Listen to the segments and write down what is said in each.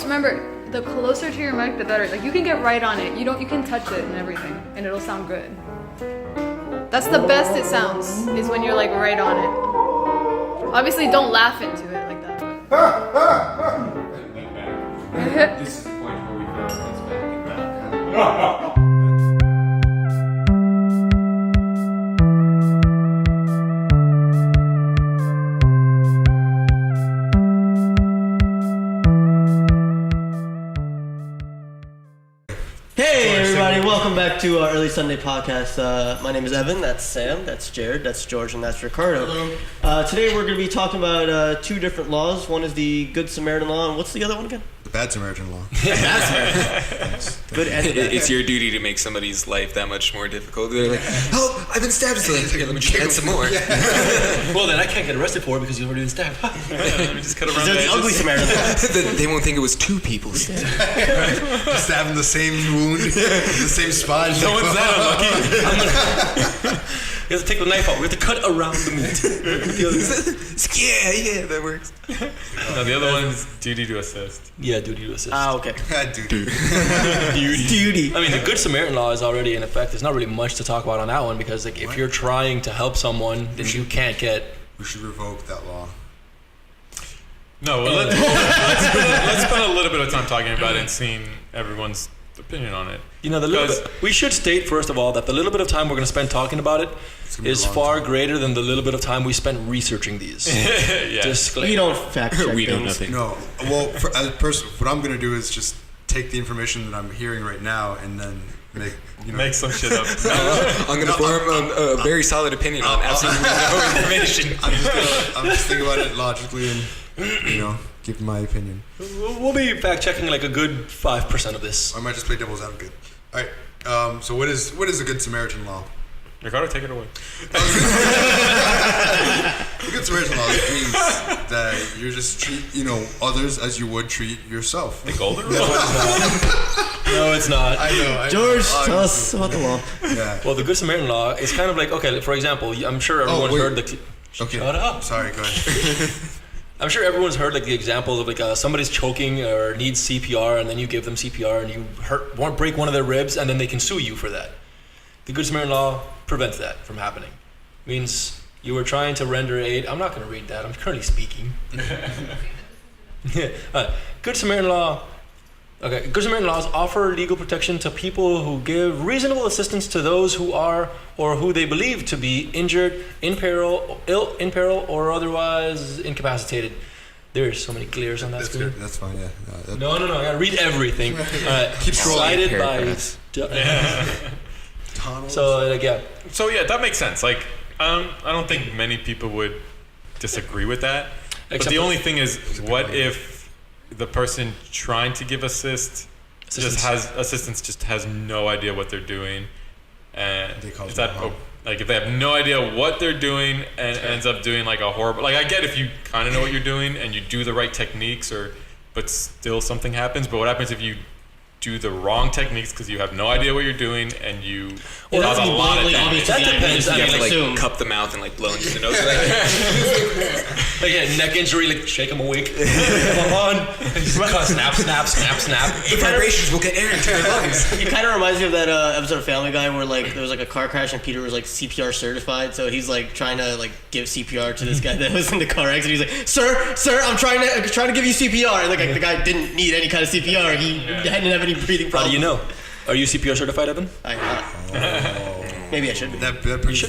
just remember, the closer to your mic, the better. Like you can get right on it. You can touch it and everything, and it'll sound good. That's the best it sounds, is when you're like right on it. Obviously, don't laugh into it like that. This is the point where we go back. Welcome back to our early Sunday podcast. My name is Evan, that's Sam, that's Jared, that's George, and that's Ricardo. Today we're going to be talking about two different laws. One is the Good Samaritan law, and what's the other one again? The Bad Samaritan law. Bad Samaritan. Good and bad. It's your duty to make somebody's life that much more difficult. They're like, help, I've been stabbed. So like, let me try some more. Well, then I can't get arrested for it because you've already been stabbed. Let me just cut around the ugly Samaritan. They won't think it was two people stabbed. Stabbed in the same wound, the same spot. No one's that unlucky. You have to take the knife out. We have to cut around the meat. Yeah, that works. No, the other one is duty to assist. Yeah, duty to assist. Ah, okay. Duty. Duty. I mean, the Good Samaritan law is already in effect. There's not really much to talk about on that one because, like, if you're trying to help someone, then you can't get. We should revoke that law. No, well, let's spend a little bit of time talking about it and seeing everyone's opinion on it. You know, we should state first of all that the little bit of time we're going to spend talking about it is far greater than the little bit of time we spent researching these. Yeah. We don't fact check We know things. nothing. No. Well, as a person, what I'm going to do is just take the information that I'm hearing right now and then Make some shit up. I'm going to form a very solid opinion on absolutely no information. I'm just thinking about it logically and, give my opinion. We'll be fact checking like a good 5% of this. Or I might just play devil's advocate. All right. So what is the Good Samaritan law? Ricardo, take it away. The Good Samaritan law means that you just treat others as you would treat yourself. The golden rule? No, it's not. I know. George, tell us about the law. Yeah. Well, the Good Samaritan law is kind of like, okay, for example, I'm sure everyone's heard the... Okay. Shut up. Sorry, go ahead. I'm sure everyone's heard like the example of like somebody's choking or needs CPR and then you give them CPR and you break one of their ribs and then they can sue you for that. The Good Samaritan law prevents that from happening. Means you were trying to render aid. I'm not going to read that. I'm currently speaking. Good Samaritan law. Okay, Good Samaritan laws offer legal protection to people who give reasonable assistance to those who are or who they believe to be injured, in peril, or otherwise incapacitated. There's so many glares on that screen. Good. That's fine. Yeah. No. I gotta read everything. Keep scrolling. Cited by. So yeah. So yeah, that makes sense. Like, I don't think many people would disagree with that. But the only thing is, what if the person trying to give assistance just has no idea what they're doing, and if they have no idea what they're doing and ends up doing like a horrible, like I get if you kind of know what you're doing and you do the right techniques but still something happens. But what happens if you do the wrong techniques because you have no idea what you're doing and you cause a lot of damage? That depends. You have to like cup the mouth and like blow into the nose. Like neck injury, like shake them awake. Come on. Snap. The vibrations will get air into your lungs. It kind of reminds me of that episode of Family Guy where like there was like a car crash and Peter was like CPR certified, so he's like trying to like give CPR to this guy that was in the car accident. He's like, sir, I'm trying to give you CPR, and like the guy didn't need any kind of CPR. He didn't have any breathing problems. How do you know? Are you CPR certified, Evan? Maybe I should be. That brings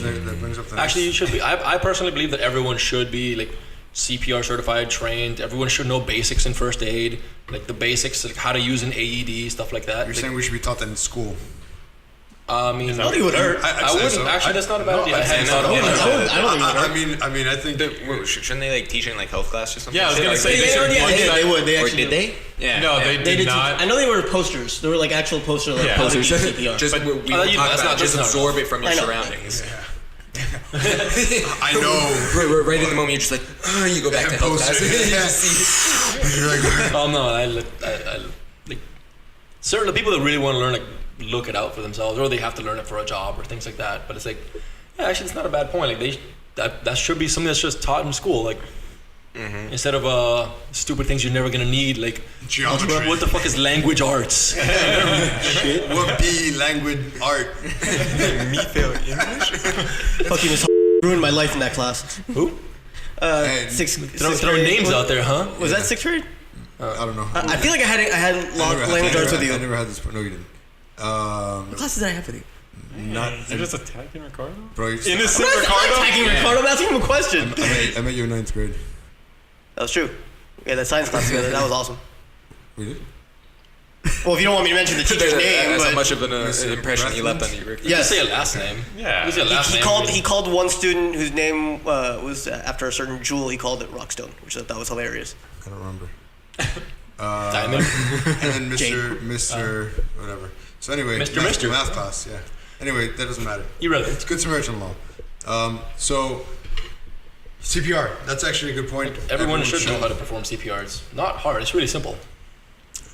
up the Actually, you should be. I personally believe that everyone should be like CPR certified, trained. Everyone should know basics in first aid, like the basics, like how to use an AED, stuff like that. You're saying we should be taught that in school? I mean, Nobody would hurt. I wouldn't. So. Actually, that's not a bad idea. I hadn't thought I about that. don't think I think Shouldn't they like teach in like health class or something? Yeah, I was gonna say they would. They actually did they? Yeah. No, they did not. I know they were posters. There were like actual posters. Like posters. CPR. Just we won't talk about. Just absorb it from your I know. surroundings. I know. Right in the moment, you're just like, you go back to health class. You're like, Oh no, I like certain people that really want to learn, like look it out for themselves, or they have to learn it for a job or things like that. But it's like, yeah, actually, it's not a bad point. Like that should be something that's just taught in school. Like Instead of stupid things you're never gonna need, like Geometry. what the fuck is language arts? What be language art? Me fail English. Fucking Miss ruined my life in that class. Who? Sixth Throwing grade. names out there, huh? Was that sixth grade? I don't know. I feel like I had language arts with you. I never had this. No, you didn't. What classes did I have with you? Not. You're just attacking Ricardo? Bro, you just, Innocent I'm Ricardo? attacking Ricardo. I'm asking him a question. I met you in 9th grade. That was true. We had that science class together. That was awesome. We did? Well, if you don't want me to mention the teacher's name, That's but how much of an Mr. impression he left on you, Rick. You can say a last name. Yeah. You can say a last he name. called one student whose name was after a certain jewel. He called it Rockstone, which I thought was hilarious. I don't remember. Diamond. And then Mr. Whatever. So anyway, Mr. Mister. math class, yeah. Anyway, that doesn't matter. Irrelevant. It's Good Samaritan law. So CPR. That's actually a good point. Everyone should know how to perform CPR. It's not hard. It's really simple.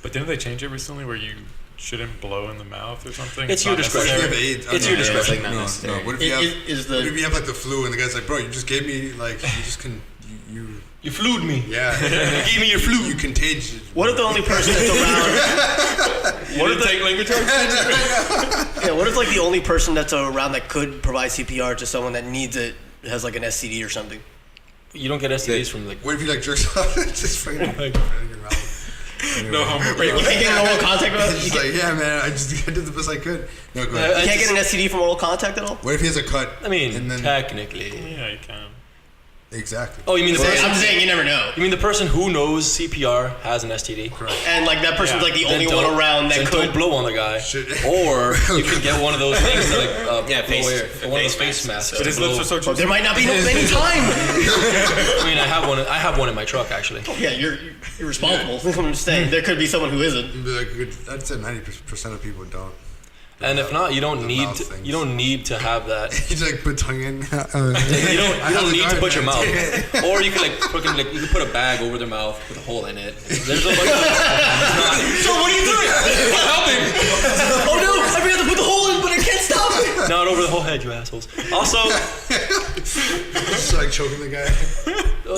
But didn't they change it recently where you shouldn't blow in the mouth or something? It's your not discretion. If you necessary. have AIDS, It's I your don't know. discretion. Like, not No, necessary. no. What if you have? Is What if the you have like the flu and the guy's like, bro, you just gave me like you just can you You flued me. yeah You gave me your flu. you contagious. what if the only person that's around? What did take language arts? Yeah, what if like the only person that's around that could provide CPR to someone that needs it has like an STD or something? You don't get STDs from like. What if you like jerks off and just fucking in your mouth? Anyway. No homo. You can't get an oral contact with it? He's like, yeah, man, I did the best I could. No, go ahead. You can't get an STD from oral contact at all? What if he has a cut? I mean, and then technically. Yeah, you can. exactly. Oh, you mean the person? I'm saying you never know. You mean the person who knows CPR has an STD? And like that person's Yeah. like the Then only one don't- around that then could. don't blow on the guy. Shit. Or you can get one of those things that like Yeah, blow face- air. One of those face face masks. But his lips are so There juicy. might not be any time. I mean, I have one in my truck actually. Yeah, you're responsible. That's what I'm saying. There could be someone who isn't. You'd be like, I'd say 90% of people don't. And if not, you don't The need mouth to, things. you don't need to have that. He's like, put tongue in. You don't need to put your mouth. Or you can like fucking like you can put a bag over their mouth with a hole in it. There's a bunch of So what are you doing? helping. Oh no! I forgot to put the hole in, but I can't stop it. Not over the whole head, you assholes. Also, Just like choking the guy.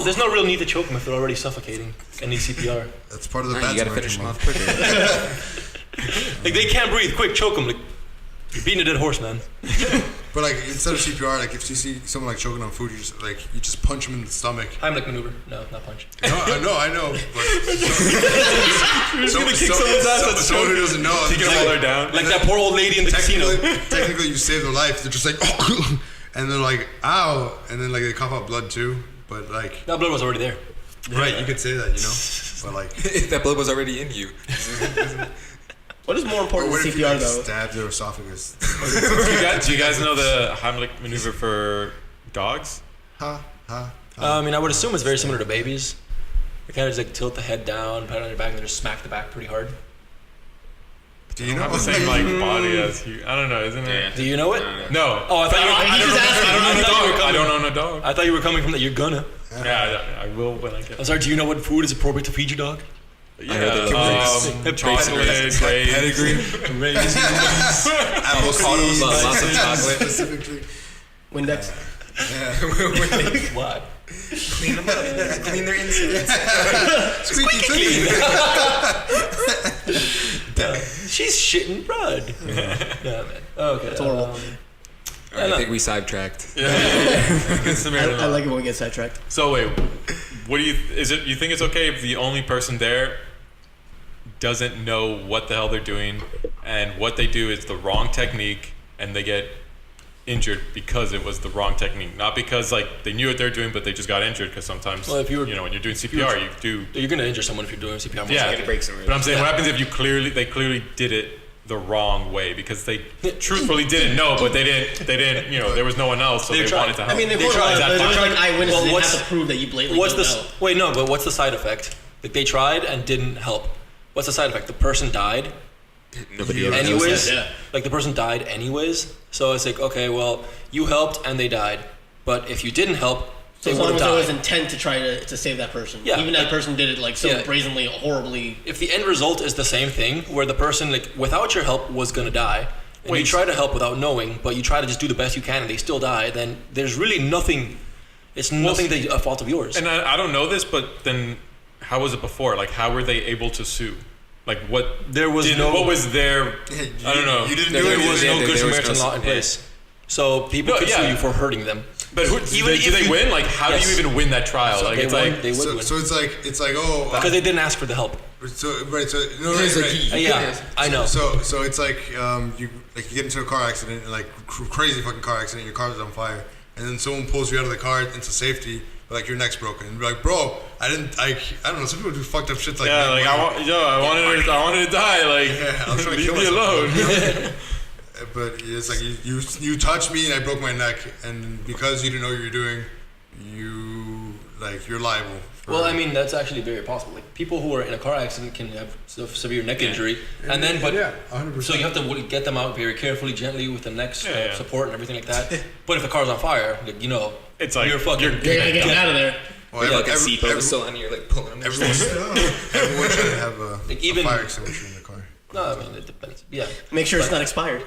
there's no real need to choke them if they're already suffocating and need CPR. That's part of the No, bad you gotta finish Samaritan him law. off quicker. Like they can't breathe. Quick, choke them. Like you're beating a dead horse, man. But like instead of CPR, like if you see someone like choking on food, you just punch him in the stomach. Heimlich maneuver. No, not punch. No, I know, but You're just gonna kick someone's ass that's someone who choking. doesn't know. Take it it's while like- they're down. Like that poor old lady in the casino. technically, you save their life. They're just like, and they're like, ow, and then like they cough out blood too. But like, That blood was already there. right, you could say that, you know. But like, That blood was already in you. What is more or important what than if you CPR like though? stab their esophagus? Do you guys know the Heimlich maneuver for dogs? Ha ha. I mean, I would assume it's very similar to babies. They kind of just like tilt the head down, pat it on your back, and then just smack the back pretty hard. Do you They know? have the same like body as you. I don't know, isn't it? Do you know it? No. Oh, I thought you were. He just asked me. I don't own a thought you were dog. I coming- don't own a dog. I thought you were coming from that. You're gonna. Yeah, I will when I get. I'm sorry. Do you know what food is appropriate to feed your dog? Yeah, Chocolate, chocolate, grapes. pedigree, avocados, lots of chocolate. Specifically. Windex. What? Clean them up. Clean their insides. Squeaky clean. She's shitting blood. Yeah, man. Okay. That's horrible. I think we sidetracked. Good Samaritan I law. like it when we get sidetracked. So wait, what do you? Is it? You think it's okay if the only person there doesn't know what the hell they're doing, and what they do is the wrong technique, and they get injured because it was the wrong technique, not because like they knew what they're doing, but they just got injured because sometimes Well, if you were- when you're doing CPR, you do. You're gonna injure someone if you're doing CPR. most Yeah, likely. break some ribs. but I'm saying, what happens if they clearly did it the wrong way because they truthfully didn't know, but they didn't. There was no one else, so They they tried. wanted to help. I mean, they They were tried. right, but there was Fine. like eyewitnesses. Well, They what's- have to prove that you blatantly What's don't the know. wait? No, but what's the side effect? Like they tried and didn't help. What's the side effect? The person died Nobody ever knows anyways. that. Yeah. Like the person died anyways. So it's like, okay, well, you helped and they died, but if you didn't help, So they as would long have as there was died. intent to try to save that person, Yeah, even like- that person did it like so Yeah. brazenly, horribly. If the end result is the same thing, where the person like without your help was gonna die, and you Wait. try to help without knowing, but you try to just do the best you can and they still die, then there's really nothing It's nothing a fault of yours. And I don't know this, but then how was it before? Like, how were they able to sue? Like, what? There was what was their? I don't know. You didn't There do was anything. no Good there was Samaritan no- law in place. So people could sue you for hurting them. But do they win? Like, how do you even win that trial? Like, They it's would like win. So it's like Because they didn't ask for the help. So no, He's like, right. Yeah, I know. So it's like you get into a car accident, like crazy fucking car accident, your car's on fire, and then someone pulls you out of the car into safety, but like your neck's broken, and you're like, bro, I don't know. Some people do fucked up shit like that. like I wanted to die. Like, I was trying to leave kill me myself. alone. But it's like you touched me and I broke my neck, and because you didn't know what you were doing, you're liable. Well, I mean, that's actually very possible. Like, people who are in a car accident can have severe neck injury, and then, but 100%. so you have to get them out very carefully, gently, with the neck support and everything like that. But if the car's on fire, like, It's like you're fucking. You're gonna get out of there. Well, Yeah, like a seatbelt is still on, and you're like pulling them. everyone should have a even- fire extinguisher in the car. No, I mean, it depends. Yeah. Make sure it's not expired.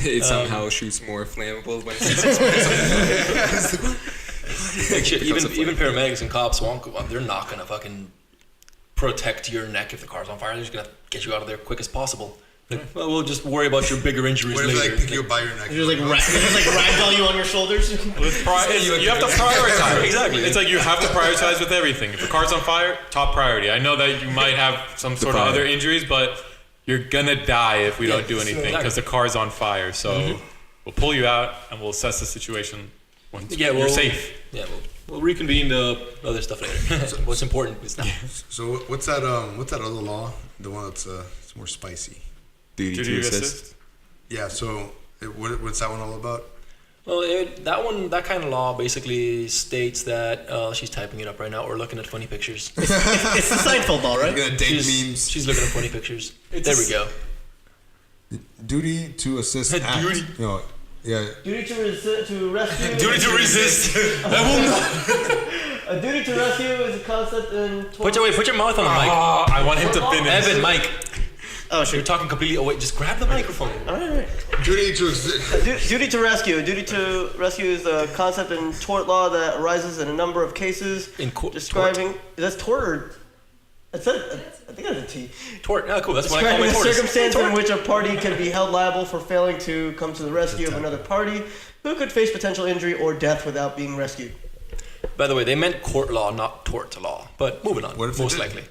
It somehow shoots more flammable when it's Like, shit, even paramedics and cops they're not gonna fucking protect your neck if the car's on fire. They're just gonna get you out of there quick as possible. Like, well, we'll just worry about your bigger injuries What if later. they like pick you up by your neck? They just ragdoll you on your shoulders. you have to prioritize. Exactly. It's like you have to prioritize with everything. If the car's on fire, top priority. I know that you might have some sort of fire. other injuries, but you're gonna die if we don't do anything because the car's on fire. So we'll pull you out and we'll assess the situation once you're safe. Yeah, we'll reconvene the other stuff later. What's important is now. So what's that other law? The one that's it's more spicy. duty to assist. Yeah. So what's that one all about? Well, that kind of law basically states that she's typing it up right now. We're looking at funny pictures. It's the Seinfeld law, right? You're gonna date memes. She's looking at funny pictures. There we go. Duty to assist. Act. Duty. No. Yeah. Duty to rescue. Duty to resist. I will not. A duty to rescue is a concept in. Put your mouth on the mic. Oh, I want him to finish. Evan, Mike. Oh, You're sure. talking completely away. Just grab the microphone. All right. Duty to assist. Duty to rescue. A duty to rescue is a concept in tort law that arises in a number of cases. In court. Describing. That's tort or. I think that's a T. Tort. Yeah, cool. That's what I call Describing my a tortoise. circumstance Tort. in which a party can be held liable for failing to come to the rescue of another party who could face potential injury or death without being rescued. By the way, they meant court law, not tort law. But moving on. What if they most did? likely.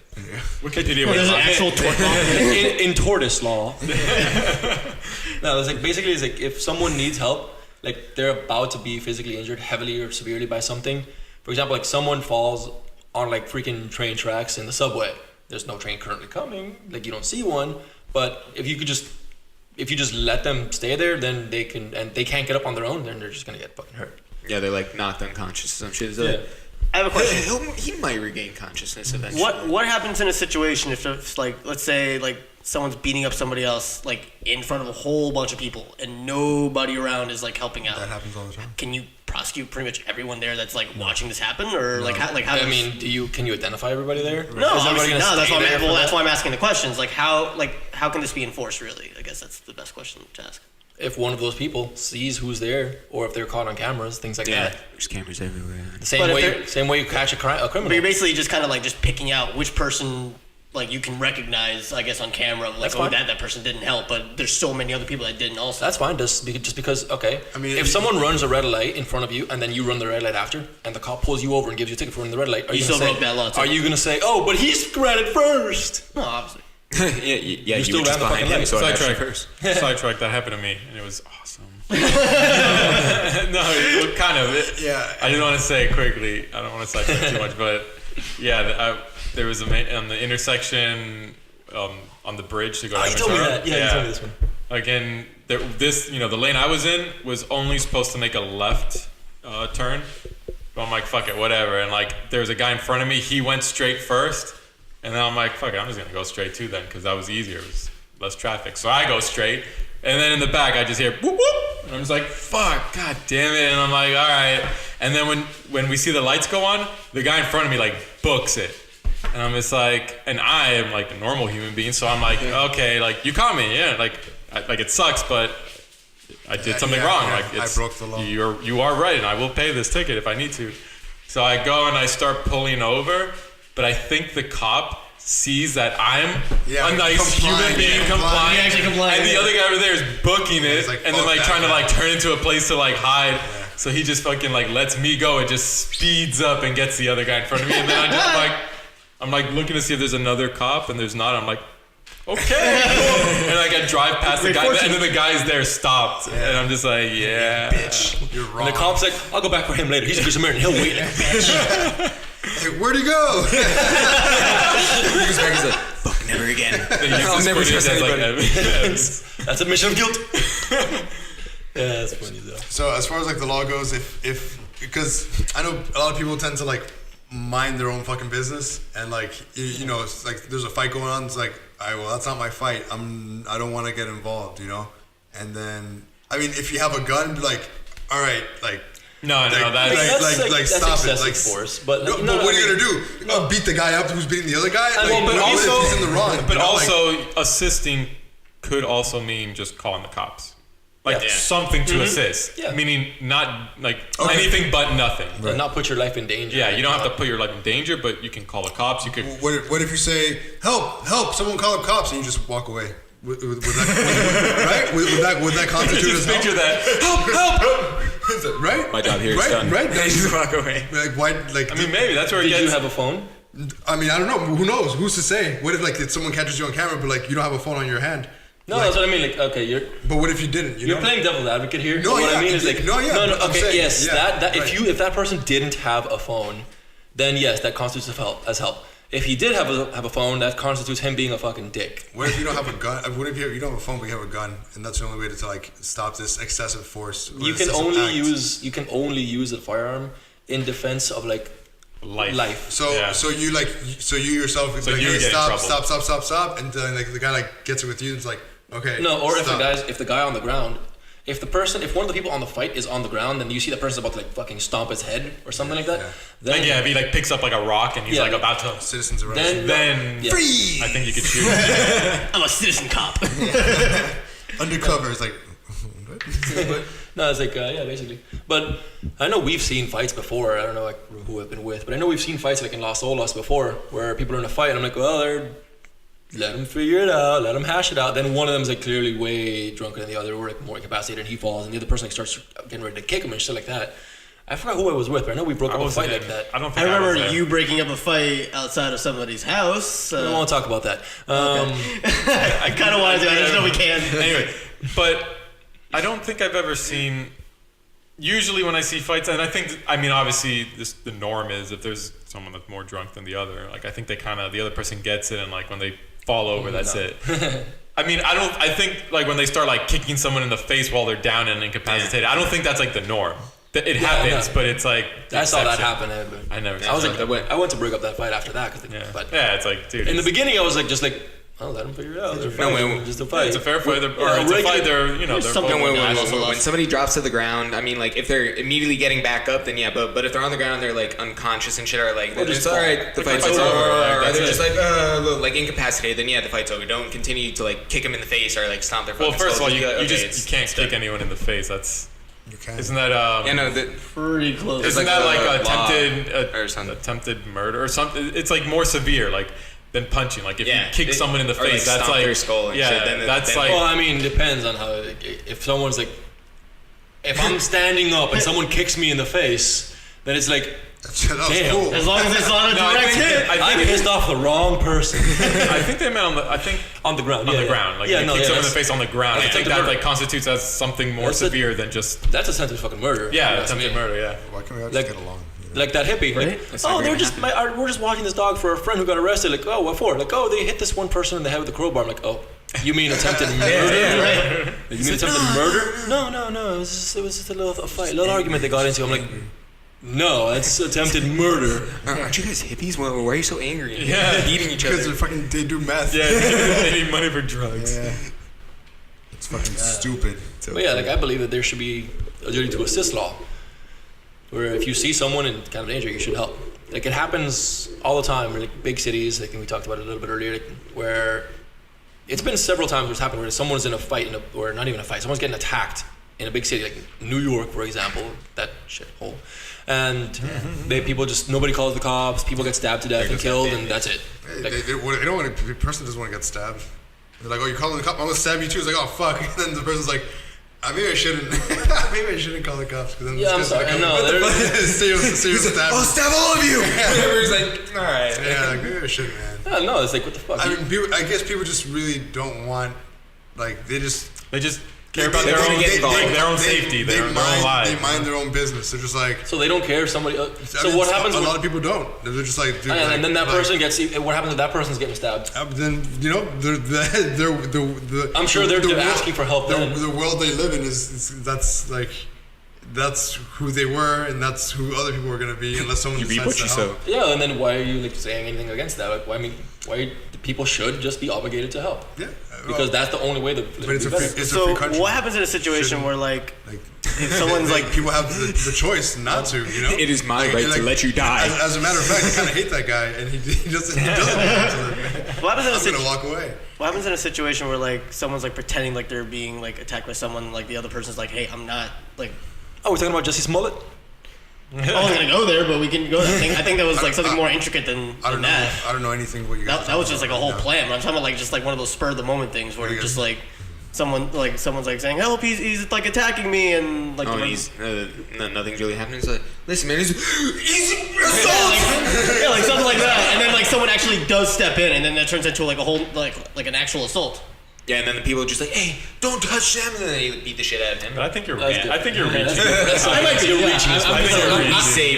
Wikipedia There's was an on it. actual tort law. in tortoise law. No, it's like basically it's like if someone needs help, like they're about to be physically injured heavily or severely by something. For example, like someone falls on like freaking train tracks in the subway. There's no train currently coming. Like you don't see one. But if you just let them stay there, then they can, and they can't get up on their own. Then they're just gonna get fucking hurt. Yeah, they're like knocked unconscious or some shit. It's Yeah. like, I have a question. he might regain consciousness eventually. What happens in a situation if it's like, let's say like someone's beating up somebody else like in front of a whole bunch of people and nobody around is like helping out? That happens all the time. Can you prosecute pretty much everyone there that's like watching this happen, or like how I does- mean, can you identify everybody there? No, Is everybody obviously gonna no. That's stay why there for that's that? why I'm asking the questions. Like how can this be enforced? Really, I guess that's the best question to ask. If one of those people sees who's there, or if they're caught on cameras, things like Yeah, that. there's cameras everywhere. The But if same way you catch a But criminal. you're basically just kind of like just picking out which person like you can recognize, I guess, on camera. Like, That's oh, fine. that person didn't help, but there's so many other people that didn't also. That's fine, just because, okay, I mean, if someone runs a red light in front of you and then you run the red light after, and the cop pulls you over and gives you a ticket for running the red light, are You you, still gonna broke that law, too. Are you going to say, oh, but he ran it first? No, obviously. yeah, you still were just ran the behind fucking him, light. so I actually Sidetrack. first. Sidetrack. That happened to me, and it was awesome. No, it, kind of. Yeah. I didn't want to say it quickly. I don't want to sidetrack too much, but yeah, there was on the intersection on the bridge to go. Oh, to you told me Ventura. that. Yeah, you told me this one. Again, the lane I was in was only supposed to make a left turn. But I'm like, fuck it, whatever. And like, there was a guy in front of me. He went straight first, and then I'm like, fuck it, I'm just gonna go straight too then, because that was easier. It was less traffic. So I go straight, and then in the back I just hear whoop whoop, and I'm just like, fuck, god damn it. And I'm like, all right. And then when we see the lights go on, the guy in front of me like books it. And I'm just like, and I am like a normal human being, so I'm like, okay, like you caught me, yeah, like it sucks, but I did something wrong. Like I broke the law. You are right, and I will pay this ticket if I need to. So I go and I start pulling over, but I think the cop sees that I'm a nice human being compliant, and the other guy over there is booking it, like, and then like trying to like turn into a place to like hide. Yeah. So he just fucking like lets me go and just speeds up and gets the other guy in front of me, and then I'm like looking to see if there's another cop, and there's not. I'm like, okay, cool. And like I drive past the guy, and then the guy's there stopped, and I'm just like, yeah, bitch, you're wrong. And the cop's like, I'll go back for him later. He's a good Samaritan. He'll wait. Bitch. Like, where'd he go? He's like, fuck, never again. I'll never trust anybody. That's a mission of guilt. Yeah, that's funny though. So as far as like the law goes, if because I know a lot of people tend to like mind their own fucking business, and like you know, it's like there's a fight going on. It's like, all right, well, that's not my fight. I don't want to get involved, you know. And then I mean, if you have a gun, be like, all right, like. No, that's that's stop it. Excessive Like, force. But no, but what are you gonna do? Beat the guy up who's beating the other guy? Like, but what also, if he's in the wrong. But also, assisting could also mean just calling the cops, like something to assist. Yeah. Meaning not like anything but nothing. Right. Not put your life in danger. Yeah, you don't have to put your life in danger, but you can call the cops. You could. What if you say help? Someone call the cops, and you just walk away? Would that, right? Would that constitute as help? Picture that. Help! Right? My job here is done. Right? Then you just walk away. Like why? Like I mean, maybe that's where it Did gets. you have a phone? I mean, I don't know. Who knows? Who's to say? What if like someone catches you on camera, but like you don't have a phone on your hand? No, like, that's what I mean. Like, okay, But what if you didn't? you're playing devil's advocate here. No, what yeah, I mean is like, no. I'm Okay, saying, yes, yeah, that right. if that person didn't have a phone, then yes, that constitutes as help. If he did have a phone, that constitutes him being a fucking dick. What if you don't have a gun? What if you don't have a phone, but you have a gun, and that's the only way to like stop this excessive force? You can only use a firearm in defense of like life. So you yourself So like, you hey, get in stop, and then like the guy like gets it with you. It's like, okay. No, or stop. if the guy on the ground, if one of the people on the fight is on the ground, then you see that person's about to like fucking stomp his head or something like that. Yeah. Then if he like picks up like a rock and he's like about to Citizens arrest. then Freeze! I think you could shoot. I'm a citizen cop. Undercover is like. No, it's like basically. But I know we've seen fights before. I don't know like who I've been with, but I know we've seen fights like in Las Olas before, where people are in a fight, and I'm like, well, let them figure it out, let them hash it out. Then one of them's like clearly way drunker than the other, or like more incapacitated, and he falls, and the other person like starts getting ready to kick him and shit like that. I forgot who I was with, but I know we broke up a fight like that. I don't I think remember was there. you breaking up a fight outside of somebody's house. We don't want to talk about that. I kind of wanted to. I just know we can. Anyway, but I don't think I've ever seen. Usually, when I see fights, and I mean, obviously, the norm is if there's someone that's more drunk than the other, like I think the other person gets it, and like when they fall over, that's it. I mean, I think like when they start like kicking someone in the face while they're down and incapacitated, I don't think that's like the norm. It happens, but it's like I saw that happen. But I never. I was like, I went to break up that fight after that. It's like, dude. In the beginning, I was like, just like, oh, let them figure it out. Just a fight. It's a fair fight. Or it's a fight. They're something when somebody drops to the ground, I mean, like if they're immediately getting back up, then yeah. But if they're on the ground, they're like unconscious and shit, or like it's all right, the fight's over. Or they're just like incapacitated, then yeah, the fight's over. Don't continue to like kick them in the face or like stomp their. Well, first of all, you just can't kick anyone in the face. That's. You can. Isn't that pretty close? Isn't that like attempted murder or something? It's like more severe, like than punching. Like if you kick someone in the face, that's like their skull and shit, that's like. Well, I mean, it depends on how. If someone's like, if I'm standing up and someone kicks me in the face, then it's like. Damn. Cool. As long as it's not a direct hit. I pissed off the wrong person. I think they meant on the ground. On the ground. Like you kick someone in the face on the ground. I think that like constitutes as something more severe than just. That's attempted fucking murder. Yeah, attempted murder. Yeah. Why can't we all just get along? Like that hippie, right? We're just watching this dog for a friend who got arrested. Like, oh, what for? Like, oh, they hit this one person in the head with a crowbar. I'm like, oh, you mean attempted murder? Right. You mean attempted murder? No. It was just a little argument they got into. I'm like. No, that's attempted murder. Aren't you guys hippies? Why are you so angry? Yeah, beating each other. Because they do meth. Yeah, they need money for drugs. Yeah. It's fucking stupid. But yeah, like I believe that there should be a duty to assist law, where if you see someone in kind of danger, you should help. Like it happens all the time. Like big cities, like we talked about it a little bit earlier, like, where it's been several times where it's happened where someone's in a fight, or not even a fight, someone's getting attacked in a big city like New York, for example, that shithole, and nobody calls the cops. People get stabbed to death and killed, and that's it. They don't want the person doesn't want to get stabbed. They're like, oh, you're calling the cop? I'm gonna stab you too. It's like, oh fuck. And then the person's like, maybe I shouldn't. Maybe I shouldn't call the cops because then I'm sorry. I'll stab all of you. Everybody's like, all right. Yeah, like maybe I shouldn't, man. No, it's like, what the fuck? I mean, I guess people just really don't want, like, they just care about their own safety, their own lives. They mind their own business. They're just like. So they don't care if somebody. What happens? A lot of people don't. They're just like. Dude, and then that person gets. What happens if that person's getting stabbed? Then they're I'm sure they're asking for help. The world they live in that's who they were, and that's who other people are gonna be, unless someone decides to help. Yeah, and then why are you like saying anything against that? Like, why people should just be obligated to help? Yeah, because that's the only way to. But it's a free country. What happens in a situation where like if someone's like people have the choice not to, you know? It is my right to let you die. As a matter of fact, I kind of hate that guy, and he doesn't. What happens I'm gonna walk away. What happens in a situation where like someone's like pretending like they're being like attacked by someone, like the other person's like, hey, I'm not like. Oh, we're talking about Jussie Smollett? I wasn't gonna go there, but we can go there. I think that was like something more intricate than that. I don't know anything what you guys. That was just like a whole plan. I'm talking about like just like one of those spur of the moment things where just like someone's like saying, "Help! He's like attacking me," and like nothing's really happening. It's like, listen, man, he's yeah, like something like that, and then like someone actually does step in, and then that turns into like a whole like an actual assault. Yeah, and then the people are just like, "Hey, don't touch them," and then they beat the shit out of him. But I think you're reaching. I might be reaching.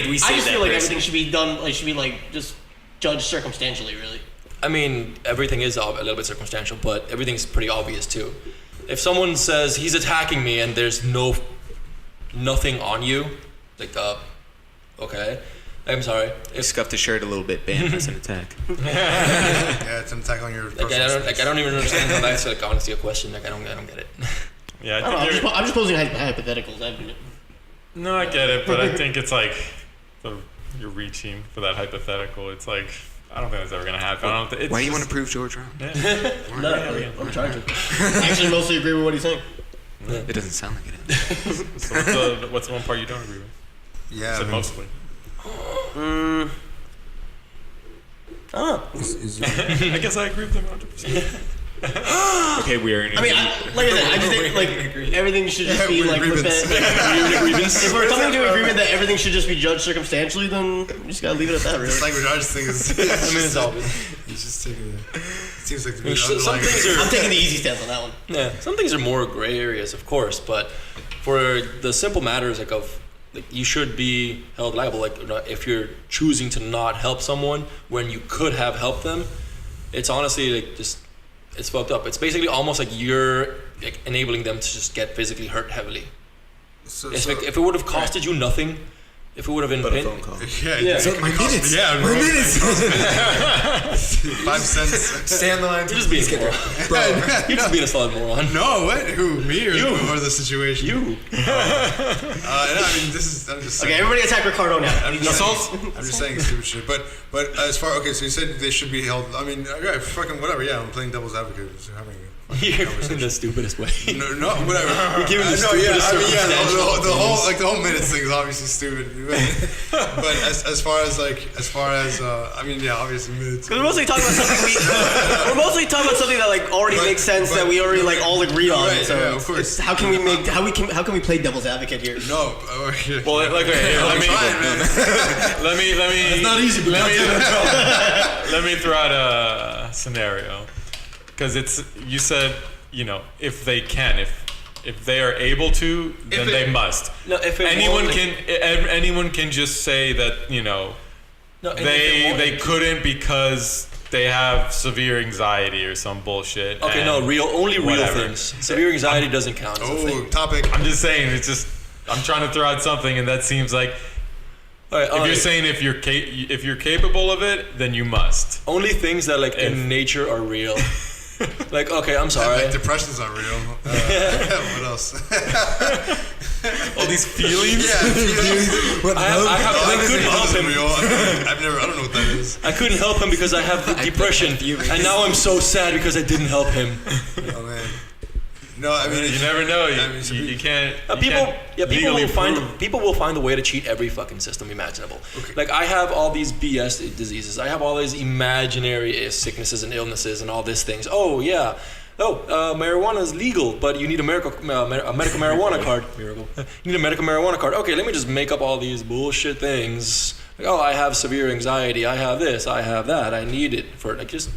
We saved I just feel that like person. everything should be done. Like should be like just judged circumstantially, really. I mean, everything is a little bit circumstantial, but everything's pretty obvious too. If someone says he's attacking me and there's nothing on you, like, okay, I'm sorry. He scuffed his shirt a little bit, bam, that's an attack. Yeah, it's an attack on your. I don't even understand how that's like honestly a question. Like, I don't get it. Yeah, I'm just posing hypotheticals. No, I get it, but I think it's like you're reaching for that hypothetical. It's like I don't think that's ever gonna happen. Why do you want to prove George wrong? No, I'm trying to. I actually mostly agree with what he's saying. It doesn't sound like it is. So what's the one part you don't agree with? Yeah, So mostly. I don't know. I guess I agree with them 100%. Okay, we are in. I mean, like I said, I just think like everything should just be like looked at. If we're coming to an agreement that everything should just be judged circumstantially, then we just gotta leave it at that. Really. This language arts thing is. I mean, it's obvious. He's just taking it. Seems like Some things are. I'm taking the easy stance on that one. Yeah, some things are more gray areas, of course, but for the simple matters like you should be held liable. Like, you know, if you're choosing to not help someone when you could have helped them, it's honestly like just it's fucked up. It's basically almost like you're like enabling them to just get physically hurt heavily. It's like if it would have costed you nothing. If it would have been But a phone call. Yeah. So my minutes. Yeah, my minutes. 5 cents. Stay on the line. You're just being a moron. Bro. You're just being a solid moron. No, what? Who? Me or the situation? You. No, I mean, this is. I'm just. Okay, everybody attack Ricardo now. I'm just saying stupid shit. But as far so you said they should be held. I mean, yeah, fucking whatever. Yeah, I'm playing devil's advocate. Just having You're in the stupidest way. no, whatever. You're giving the yeah, stupidest the whole minutes thing is obviously stupid. But as far as I mean, yeah, obviously minutes. Because we're mostly talking about something that like already makes sense that we already like all agree on. Right, so yeah, of course. how can we play devil's advocate here? No. Well, like, okay, here, let me. It's not easy, but let me throw out a scenario, because you said, you know, if they can, if they are able to, then they must. No, if anyone can just say that, you know, they couldn't because they have severe anxiety or some bullshit. Okay, no, real things. Severe anxiety doesn't count. Topic. I'm just saying, I'm trying to throw out something, and that seems like. If you're saying if you're capable of it, then you must. Only things that like in nature are real. Like, okay, I'm sorry. Like depression's not real. What else? All these feelings. Yeah, feelings. I couldn't help him. Real. I don't know what that is. I couldn't help him because I have depression, and now I'm so sad because I didn't help him. Oh man. No, I mean You never know. You can't. People will find a way to cheat every fucking system imaginable. Okay. Like I have all these BS diseases. I have all these imaginary sicknesses and illnesses and all these things. Oh yeah. Marijuana is legal, but you need a medical marijuana card. Miracle. You need a medical marijuana card. Okay, let me just make up all these bullshit things. Like, I have severe anxiety. I have this. I have that. I need it for like just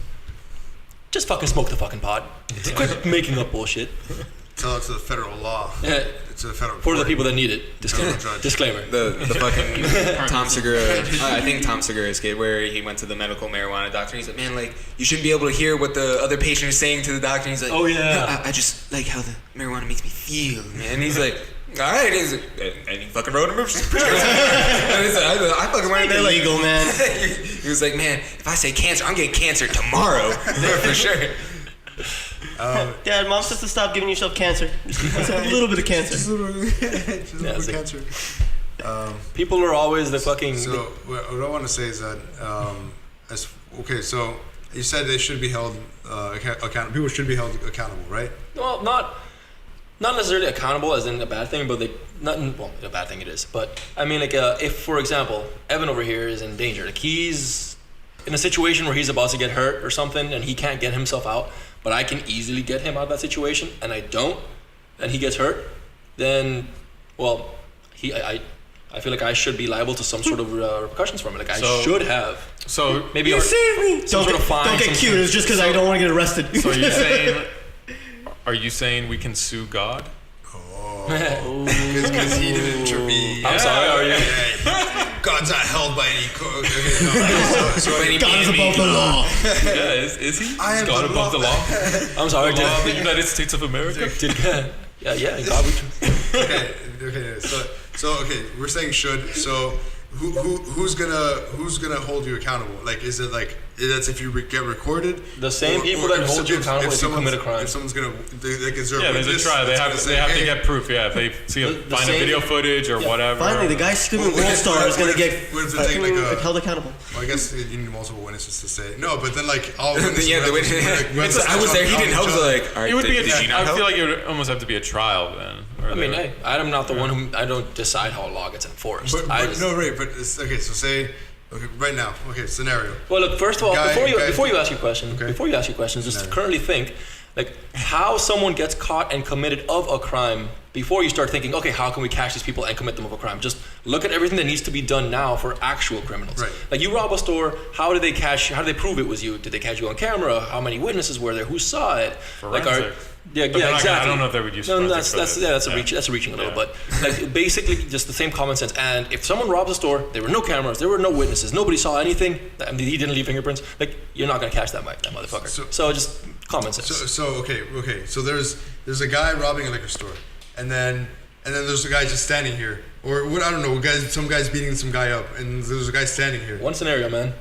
fucking smoke the fucking pot. Quit making up bullshit. Tell it to the federal law. Yeah. It's a federal For the court. people that need it. Disclaimer. The fucking Tom Segura. I think Tom Segura's kid, where he went to the medical marijuana doctor. He's like, man, like you shouldn't be able to hear what the other patient is saying to the doctor. And he's like, oh yeah, I just like how the marijuana makes me feel, man. And he's like, all right, he's like, and he fucking wrote him a prescription. And he's like, I fucking want to They're legal, man. He was like, man, if I say cancer, I'm getting cancer tomorrow for sure. Dad, Mom says to stop giving yourself cancer. Just a little bit of cancer. Just a little bit of cancer. people are always the fucking. So what I want to say is that, so you said they should be held accountable. People should be held accountable, right? Well, not necessarily accountable as in a bad thing, but a bad thing it is. But I mean, like, if for example, Evan over here is in danger, like he's in a situation where he's about to get hurt or something, and he can't get himself out, but I can easily get him out of that situation, and I don't, and he gets hurt, then, well, I feel like I should be liable to some sort of repercussions from it. Like I should have. So maybe You saved me. Some sort of fine. Don't get cute. It's just because I don't want to get arrested. So are you saying we can sue God? Because he didn't intervene. I'm sorry. Are you? God's not held by any code. God is above the law. Yeah, is he? I am God the above law. the law? I'm sorry. The law of the United States of America? Yeah. God, Okay. So we're saying should. So who's gonna hold you accountable? Like, is it like that's if you get recorded? The same people that hold you accountable if you commit a crime. If someone's gonna, like, is there Yeah, a there's a witness trial. They that's have gonna to get proof. Yeah, if they find a same- video footage or whatever. Finally, the guy screaming World Star is gonna get what if they take, like, a- held accountable. Well, I guess you need multiple witnesses to say no, but then like all Yeah, the witness. I was there. He didn't help. Like, all right, It would be. did you not I help? feel like it would almost have to be a trial then. I mean, hey, I'm not the one who I don't decide how a law gets enforced. But it's, okay. So say right now. Okay, scenario. Well, look. First of all, before you ask your Okay. questions, just currently think like how someone gets caught and committed of a crime before you start thinking, okay, how can we catch these people and commit them of a crime? Just look at everything that needs to be done now for actual criminals. Right. Like you rob a store, how did they prove it was you? Did they catch you on camera? How many witnesses were there? Who saw it? Forensic. Yeah, But they're not exactly. I don't know if they would use. No, forensic for that's this. reaching a little, but like basically just the same common sense. And if someone robs a store, there were no cameras, there were no witnesses, nobody saw anything. I mean, he didn't leave fingerprints. Like you're not gonna catch that motherfucker. So just common sense. So okay. So there's a guy robbing a liquor store, and then there's a guy just standing here, or what? I don't know. Some guy's beating some guy up, and there's a guy standing here. One scenario, man.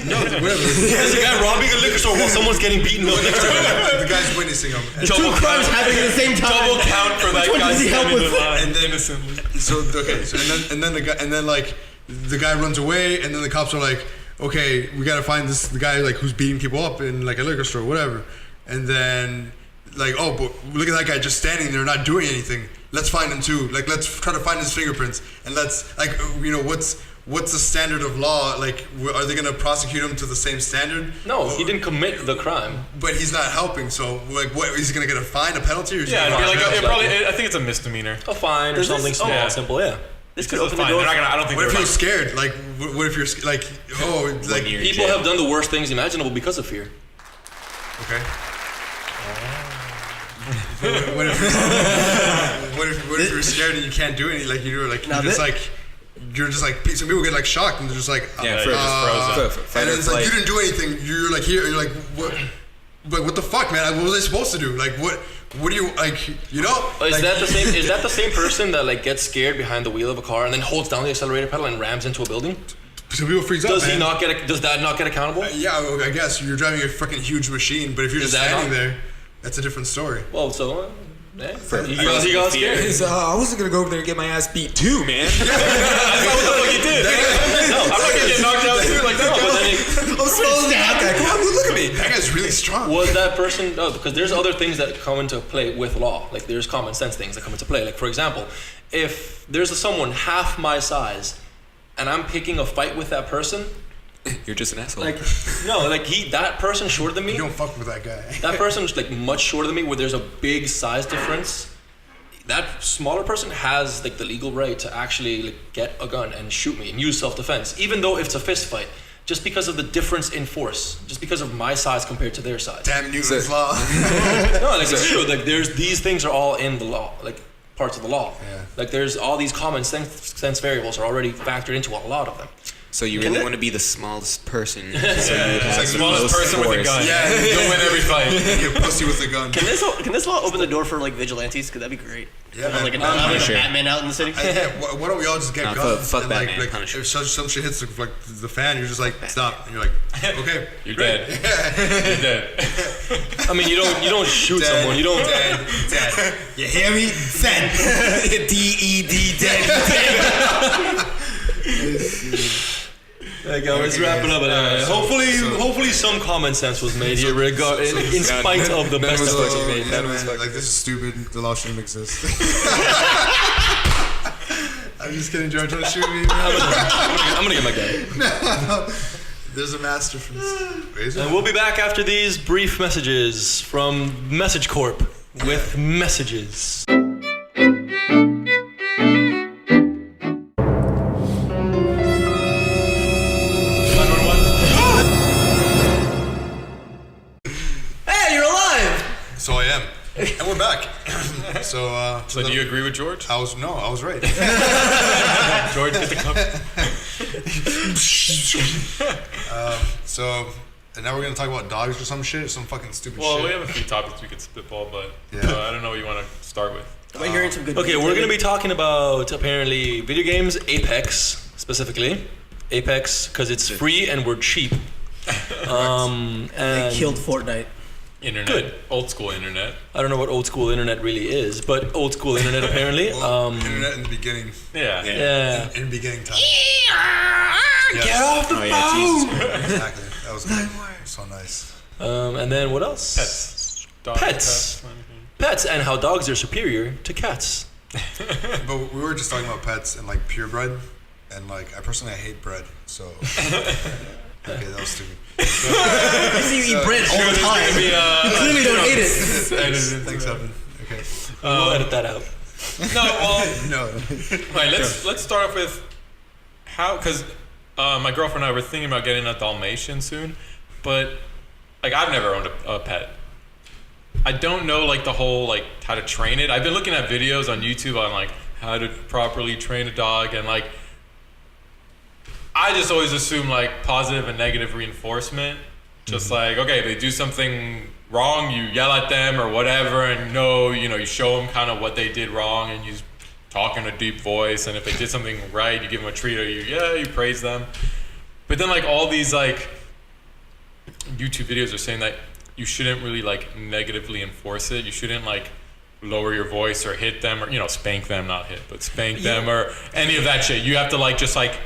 No, whatever. There's a guy robbing a liquor store while someone's getting beaten up next to him. The guy's witnessing him. And Two crimes happening at the same time. Double count for that Which one guy does he help standing in with? line And then- innocently. So the guy runs away, and then the cops are like, okay, we gotta find the guy like who's beating people up in like a liquor store, whatever. And then like, oh, but look at that guy just standing there not doing anything. Let's find him too. Like, let's try to find his fingerprints, and let's like, what's the standard of law? Like, are they gonna prosecute him to the same standard? No, he didn't commit the crime. But he's not helping. So like, what is he gonna get a fine, a penalty, or is he Yeah, gonna it'd be get like a probably. I think it's a misdemeanor. A fine or Is this- something small, Yeah. simple. Yeah. This could It's open the fine. door. They're not gonna. I don't think. What if they're you're scared? Like, what if you're like, oh, like, When you're- People have done the worst things imaginable because of fear. okay. What if you're scared and you can't do anything? Like you're like Now you're just like some people get like shocked and they're just like Yeah, they're just frozen. Fight and or it's like flight. you didn't do anything. You're like here. You're like what? But what the fuck, man? What was I supposed to do? Like what? What do you like? You know? Is Like, that the same? Is that the same person that like gets scared behind the wheel of a car and then holds down the accelerator pedal and rams into a building? Some people freaks out. Does he man. not get? Does that not get accountable? Yeah, well, I guess you're driving a fucking huge machine, but if you're Is just that standing not- there, that's a different story. Well, so. Yeah. He I got scared. I wasn't gonna go over there and get my ass beat too, man. That's not what the fuck he did. No, I'm not gonna get knocked out too. Like that. But then he, I'm supposed to have that. Come on, look at me. That guy's really really strong. Was that person? Oh, because there's other things that come into play with law. Like there's common sense things that come into play. Like for example, if there's someone half my size, and I'm picking a fight with that person, You're just an asshole. like no, like that person shorter than me. You don't fuck with that guy. That person's like much shorter than me, where there's a big size difference. That smaller person has like the legal right to actually like get a gun and shoot me and use self-defense, even though it's a fist fight, just because of the difference in force, just because of my size compared to their size. Damn Newton's law. No, like it's true. Like these things are all in the law, like parts of the law. Yeah. Like there's all these common sense variables are already factored into a lot of them. So you really want to be the smallest person. So you It's like have the the Smallest most person with a force. gun. Yeah. You'll win every fight. You pussy with a gun. Can this law open the door for like vigilantes? Cause that'd be great. Yeah, Have, man. like a Punisher. Batman out in the city. Why don't we all just get Nah, guns? fuck and Batman, like Punisher. if some shit hits the fan, you're just like stop. And you're like, okay, You're dead. You're dead. I mean, you don't shoot someone. You don't. dead. You hear me? Dead. D-E-D, dead. There you go. Let's wrap it up. Hopefully, some common sense was made here, in spite of the best efforts So, made. yeah, man, like this is stupid. The law shouldn't exist. I'm just kidding, George. Don't shoot me. I'm gonna get my gun. There's a master from this. And we'll be back after these brief messages from Message Corp with messages. Hey, you're alive! So I am, and we're back. So Do you agree with George? I was right. George, get the cup. So, and now we're gonna talk about dogs or some shit, some fucking stupid Well, shit. we have a few topics we could spitball, but Yeah. I don't know what you want to start with. Am I hearing some good? Okay, news we're lately? gonna be talking about apparently video games, Apex specifically. Apex because it's free and we're cheap. They And killed Fortnite. Internet. Good. Old school internet. I don't know what old school internet really is, but old school internet apparently. Internet in the beginning, Yeah. Yeah. in beginning time. Get off the Oh, phone. yeah, Jesus. Exactly. That was good. So nice. And then what else? Pets. Dog Pets. Pets and how dogs are superior to cats. But we were just talking about pets and like purebred, and like I personally hate bread. So okay, that was stupid. I see you eat bread all the time. You clearly don't hate it. Thanks, Evan. Okay. We'll edit that out. No, well, No. all right, let's start off with how, because my girlfriend and I were thinking about getting a Dalmatian soon, but like I've never owned a pet. I don't know like the whole like how to train it. I've been looking at videos on YouTube on like how to properly train a dog, and like I just always assume like positive and negative reinforcement. Just like, okay, if they do something wrong, you yell at them or whatever, and you show them kind of what they did wrong, and you talk in a deep voice. And if they did something right, you give them a treat, or you praise them. But then like all these like YouTube videos are saying that you shouldn't really like negatively enforce it. You shouldn't like lower your voice or hit them or spank them, not hit, but spank them or any of that shit. You have to like just like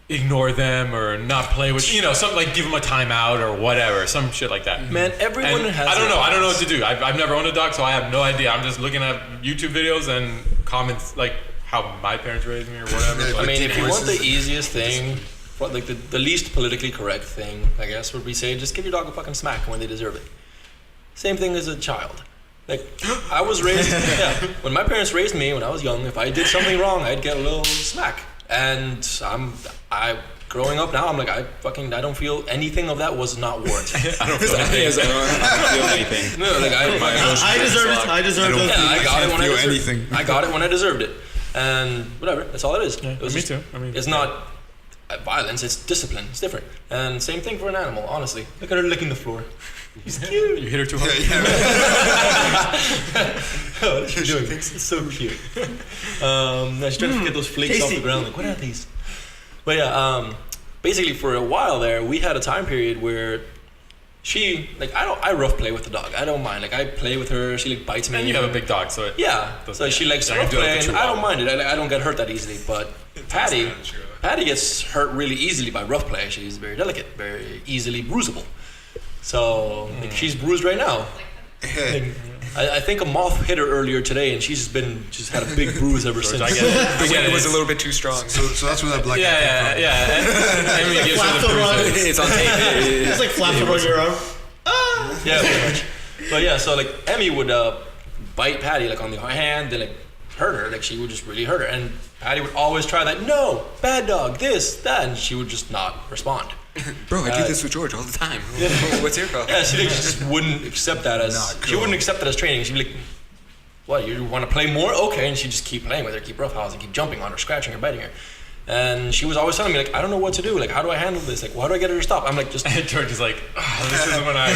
ignore them or not play with something, like give them a timeout or whatever, some shit like that. Man, everyone And has. I don't their know what thoughts. to do. I've never owned a dog, so I have no idea. I'm just looking at YouTube videos and comments like how my parents raised me or whatever. Yeah, but- I mean, if you want the Voices. easiest thing, like the least politically correct thing, I guess, would be say just give your dog a fucking smack when they deserve it. Same thing as a child. Like I was raised, when my parents raised me when I was young, if I did something wrong, I'd get a little smack. And growing up now, I'm like, I don't feel anything of that was not warranted. I don't feel anything. No, like I deserve it. I deserve it. Yeah, I got it when I feel deserved anything. it. I got it when I deserved it, and whatever. That's all it is. Yeah, It was me just- too. I mean, it's not violence. It's discipline. It's different. And same thing for an animal. Honestly, look at her licking the floor. She's cute. you hit her too hard. Oh, what is she doing? It's so cute. No, she's trying to get those flakes off the ground. Like, what are these? But yeah, basically for a while there, we had a time period where she I rough play with the dog. I don't mind. Like I play with her. She like bites me. And you have a big dog, so Yeah, so she likes to I can rough do it play, like a and I don't chihuahua. mind it. I don't get hurt that easily. But Patty gets hurt really easily by rough play. She's very delicate, very easily bruisable. So like, she's bruised right now. Like, I think a moth hit her earlier today, and she's had a big bruise ever since. The wind was a little bit too strong. So that's where that black guy came from. Yeah. Emily gives her the bruises. It's on tape. It's like flaps around your arm. Yeah, pretty much. So yeah, so like Emmy would bite Patty like on the hand, then like hurt her, like she would just really hurt her, and Patty would always try that. No, bad dog, this, that, and she would just not respond. Bro, I do this with George all the time. What's your problem? Yeah, she just wouldn't accept that as she wouldn't accept that as training. She'd be like, "What? You want to play more? Okay," and she'd just keep playing with her, keep roughhousing, keep jumping on her, scratching her, biting her. And she was always telling me like, "I don't know what to do. Like, how do I handle this? Like, how do I get her to stop?" I'm like, "Just." And George is like, this is when I.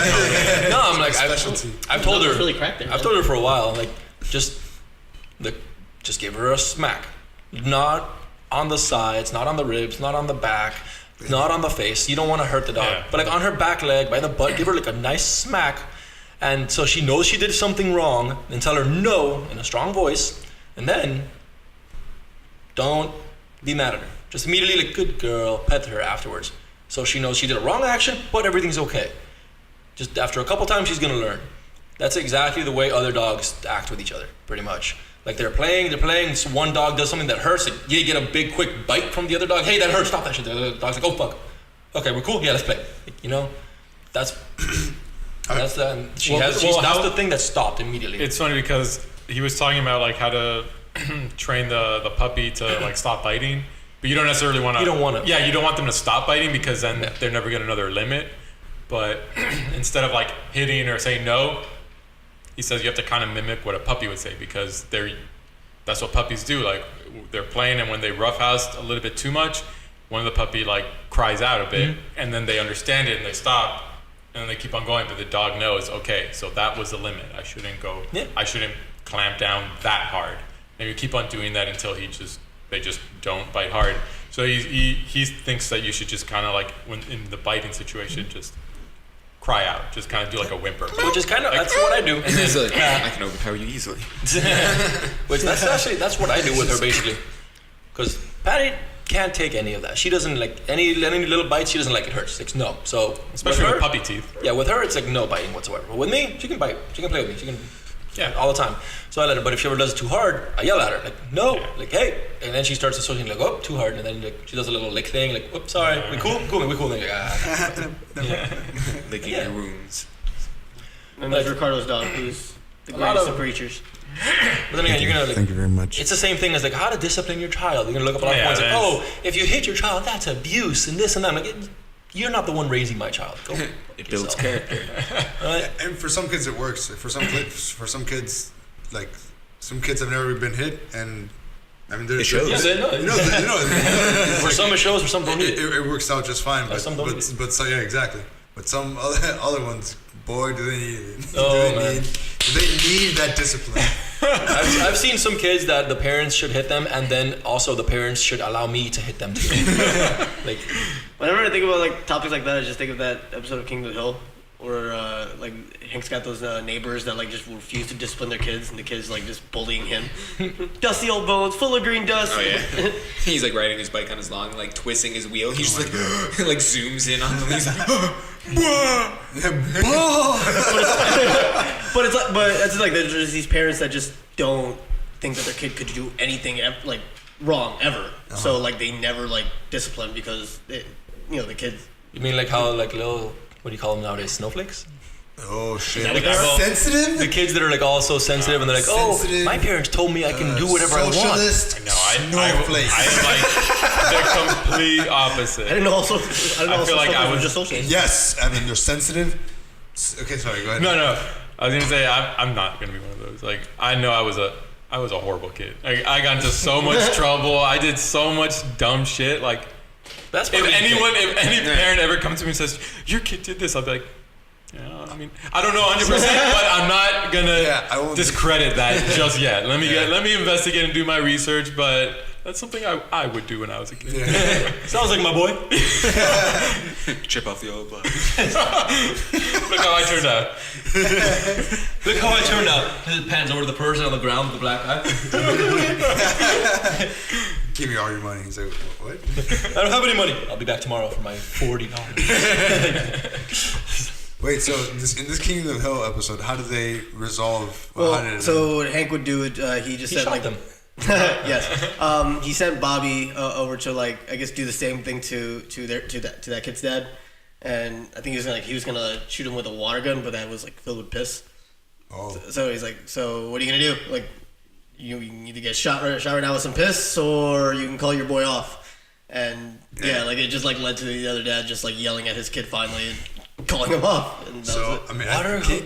No, I'm like, Specialty. I've told her. Really cracked there. I've told her for a while, like, just give her a smack, not on the sides, not on the ribs, not on the back. Not on the face. You don't want to hurt the dog. Yeah. But like on her back leg, by the butt, give her like a nice smack. And so she knows she did something wrong. And tell her no in a strong voice. And then don't be mad at her. Just immediately like, good girl, pet her afterwards. So she knows she did a wrong action, but everything's okay. Just after a couple times, she's going to learn. That's exactly the way other dogs act with each other, pretty much. Like they're playing, so one dog does something that hurts, like you get a big quick bite from the other dog. Hey, that hurts, stop that shit. The other dog's like, oh fuck. Okay, we're cool, yeah, let's play. Like, you know, that's the the thing that stopped immediately. It's funny because he was talking about like how to train the puppy to like stop biting, but you don't necessarily want to. You don't want to. Yeah, you don't want them to stop biting because then they're never get another limit. But instead of like hitting or saying no, he says you have to kind of mimic what a puppy would say because that's what puppies do. Like they're playing, and when they roughhouse a little bit too much, one of the puppy like cries out a bit, and then they understand it and they stop, and then they keep on going. But the dog knows, okay, so that was the limit. I shouldn't go. Yeah. I shouldn't clamp down that hard. And you keep on doing that until they just don't bite hard. So he thinks that you should just kind of like when in the biting situation just cry out, just kind of do like a whimper, which is kind of that's what I do. And then it's like, I can overpower you easily. Which that's what I do with her basically, because Patty can't take any of that. She doesn't like any little bites. She doesn't like it hurts. Like no. So especially with puppy teeth. Yeah, with her it's like no biting whatsoever. But with me, she can bite. She can play with me. She can. Yeah, all the time. So I let her, but if she ever does it too hard, I yell at her, like, no, like, hey. And then she starts associating, like, oh, too hard. And then like, she does a little lick thing, like, oops, sorry, we cool? Cool, we cool. And like, licking your wounds. And that's Ricardo's dog, who's the greatest of creatures. But then again, you're gonna like, Thank you very much. It's the same thing as like how to discipline your child. You're gonna look up a lot of points like, oh, if you hit your child, that's abuse and this and that. I'm like, you're not the one raising my child. Go it builds character. Right? And for some kids it works. For some kids, like some kids have never been hit, and I mean it shows. For some it shows, for some don't need it. It works out just fine. But some don't need it. But so yeah, exactly. But some other ones, boy, do they need it. Do they need that discipline? I've seen some kids that the parents should hit them, and then also the parents should allow me to hit them too. Like, whenever I think about like topics like that, I just think of that episode of King of the Hill, where like Hank's got those neighbors that like just refuse to discipline their kids, and the kids like just bullying him. Dusty old bones, full of green dust. Oh yeah. He's like riding his bike on his lawn, like twisting his wheel. He's just like zooms in on them. He's like, but it's like there's these parents that just don't think that their kid could do anything like wrong ever. So like they never like discipline because the kids. You mean like how like little what do you call them nowadays? Snowflakes? Oh shit! Sensitive? The kids that are like all so sensitive, and they're like, "Oh, my parents told me I can do whatever I want." No, I like the complete opposite. I feel like I was just socialist. Yes, I mean they're sensitive. Okay, sorry. Go ahead. No. I was gonna say I'm not gonna be one of those. Like I know I was a horrible kid. Like, I got into so much trouble. I did so much dumb shit. Like that's if any parent ever comes to me and says your kid did this, I'll be like. Yeah, I mean, I don't know 100%, but I'm not gonna discredit that just yet. Let me investigate and do my research, but that's something I would do when I was a kid. Yeah. Sounds like my boy. Chip off the old blood. Look how I turned out. Look how I turned out. It pans over to the person on the ground with the black eye. Give me all your money. He's like, what? I don't have any money. I'll be back tomorrow for my $40. Wait, so in this King of the Hill episode, how did they resolve? Well, so what Hank would do it, he just said shot like them. yes. He sent Bobby over to like I guess do the same thing to that kid's dad, and I think he was gonna shoot him with a water gun, but that was like filled with piss. Oh. So he's like, so what are you gonna do? Like, you can either get shot right now with some piss, or you can call your boy off. And yeah, like it just like led to the other dad just like yelling at his kid finally and calling him off. And that was it. I mean,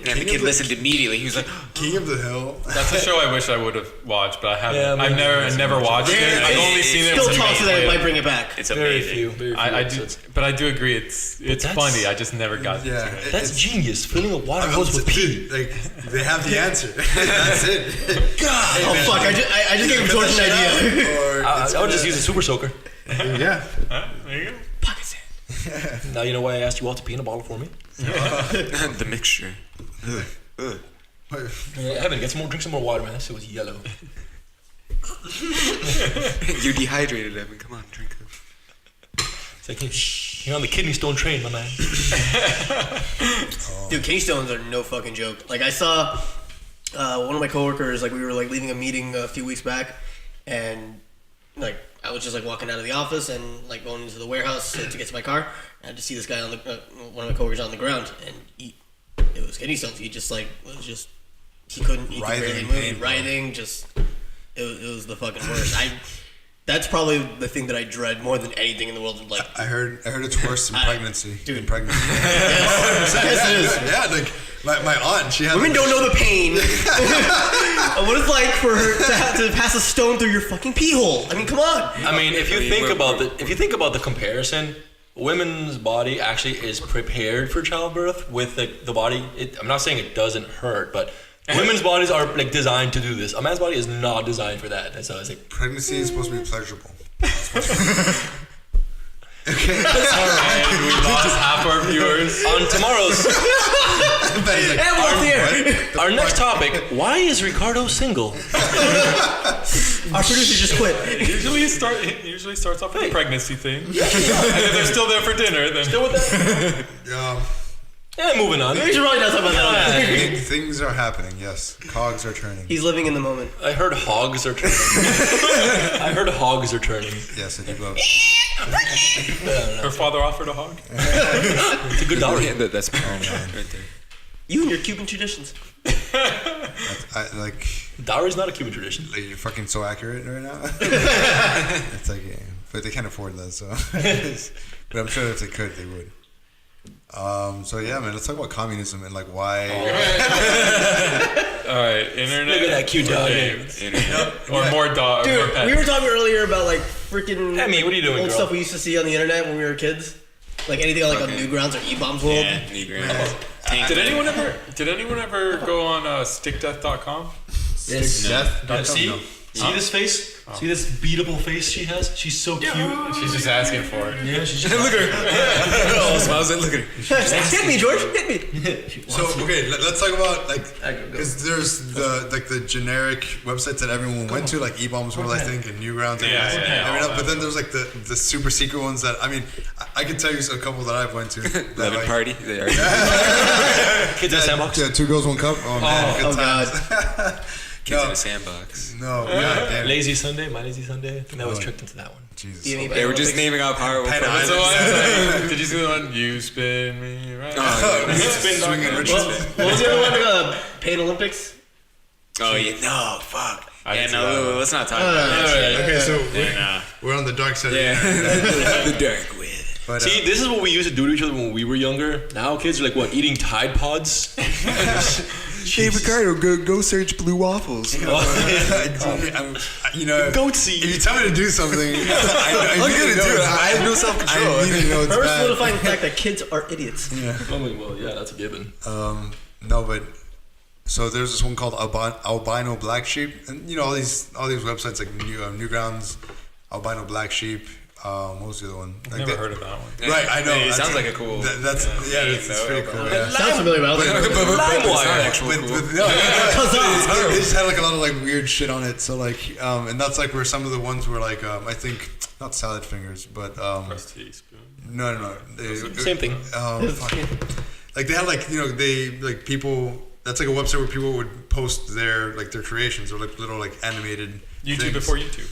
And the kid listened immediately. He was like, King of the Hill. That's a show I wish I would have watched, but I haven't. Yeah, I never watched it. I've only seen it. Still when talks you that it play might bring it back. it's Very amazing. few. Very few I do, episodes. but I do agree. It's that's- funny. I just never got Yeah, to it. That's genius. Filling a water I'm hose with pee. like they have the answer. That's it. God. Oh fuck! I just gave him George an idea. Or I would just use a super soaker. yeah. Huh? There you go. Pocket sand. Now you know why I asked you all to pee in a bottle for me. The mixture. Evan, drink some more water, man. That shit was yellow. You're dehydrated, Evan. Come on, drink it. It's like you're on the kidney stone train, my man. Dude, kidney stones are no fucking joke. Like I saw one of my coworkers, like we were like leaving a meeting a few weeks back, and like I was just like walking out of the office and like going into the warehouse to get to my car. And I had to see this guy on the one of my coworkers on the ground, and it was kidney stones. He just like he couldn't he could Writhing barely in move, pain, bro. writing, just it was the fucking worst. That's probably the thing that I dread more than anything in the world. Like I heard it's worse in pregnancy. Dude. In pregnancy. yes, it is. Yeah, like my aunt, she had. Women don't know the pain of what it's like for her to pass a stone through your fucking pee hole. I mean, come on. I mean, if you think about the comparison, women's body actually is prepared for childbirth with the body. I'm not saying it doesn't hurt, but women's bodies are like designed to do this. A man's body is not designed for that. And so it's like Pregnancy is supposed to be pleasurable. And we lost half our viewers. on tomorrow's And we're off the air. our next topic, why is Ricardo single? Our producer just quit. It usually starts off with a pregnancy thing. And if they're still there for dinner, then Still with that? Yeah, moving on. We should probably not talk about that. Things are happening. Yes, cogs are turning. He's living in the moment. I heard hogs are turning. Yes, I do love. her father offered a hog. It's a good dowry. Yeah, that's right there. You and your Cuban traditions. I like. Dowry's not a Cuban tradition. Like, you're fucking so accurate right now. It's like, yeah, but they can't afford that, so. But I'm sure if they could, they would. So yeah, man, let's talk about communism and like why. All right, internet. Look at that cute dog. games. Or more dog. Dude, more pets. we were talking earlier about like freaking Emmy, what are you doing, old girl? stuff we used to see on the internet when we were kids. Like anything on like on Newgrounds or E-Bombs World. Yeah, Negrounds. Did anyone ever go on stickdeath.com? Yes. Death. See this face? See this beatable face she has? She's so cute. She's just asking for it. Yeah, she's just Look at her. Oh, smiles and look at her. Hit me, George. Hit me. So okay, let's talk about like because there's the generic websites that everyone went to, like E-Bombs World, I think, and Newgrounds. Yeah. But then there's like the super secret ones that I mean, I can tell you a couple that I've went to. That, Lemon like, party. They are. kids in a sandbox. Yeah, 2 girls, 1 cup. Oh man, good God. times. Kids in a sandbox. No, God damn. Lazy Sunday, my lazy Sunday. I think I was tricked into that one. Jesus. You need They were just naming out power. Penn What's the Island. one? Did you see the one? You spin me right. Swinging Richard spin. What was the other one? Pain Olympics? Oh yeah. No, fuck. I Yeah, didn't see no. that. Let's not talk about that. shit. Okay, so Nah. we're on the dark side. Yeah. Of The dark web. But, See, this is what we used to do to each other when we were younger. Now kids are like, what, eating Tide Pods? Hey Ricardo, go search blue waffles. you know, Goat seed. if you tell me to do something, I'm gonna do it. I have no self-control. I immediately know it's First, bad. solidifying the fact that kids are idiots. I mean, well, yeah, that's a given. No, but so there's this one called Albino Black Sheep, and you know all these websites like Newgrounds, Albino Black Sheep. What was the other one? Like Never heard of that one. Right, I know. It sounds like a cool. That's it's pretty cool. Yeah. Sounds familiar, but I was like, They just had like a lot of like weird shit on it. So like, and that's like where some of the ones were like, I think not salad fingers, but Crusty spoon. no. Same thing. Fuck. like they had like they like people. That's like a website where people would post their creations or like little like animated YouTube things. before YouTube.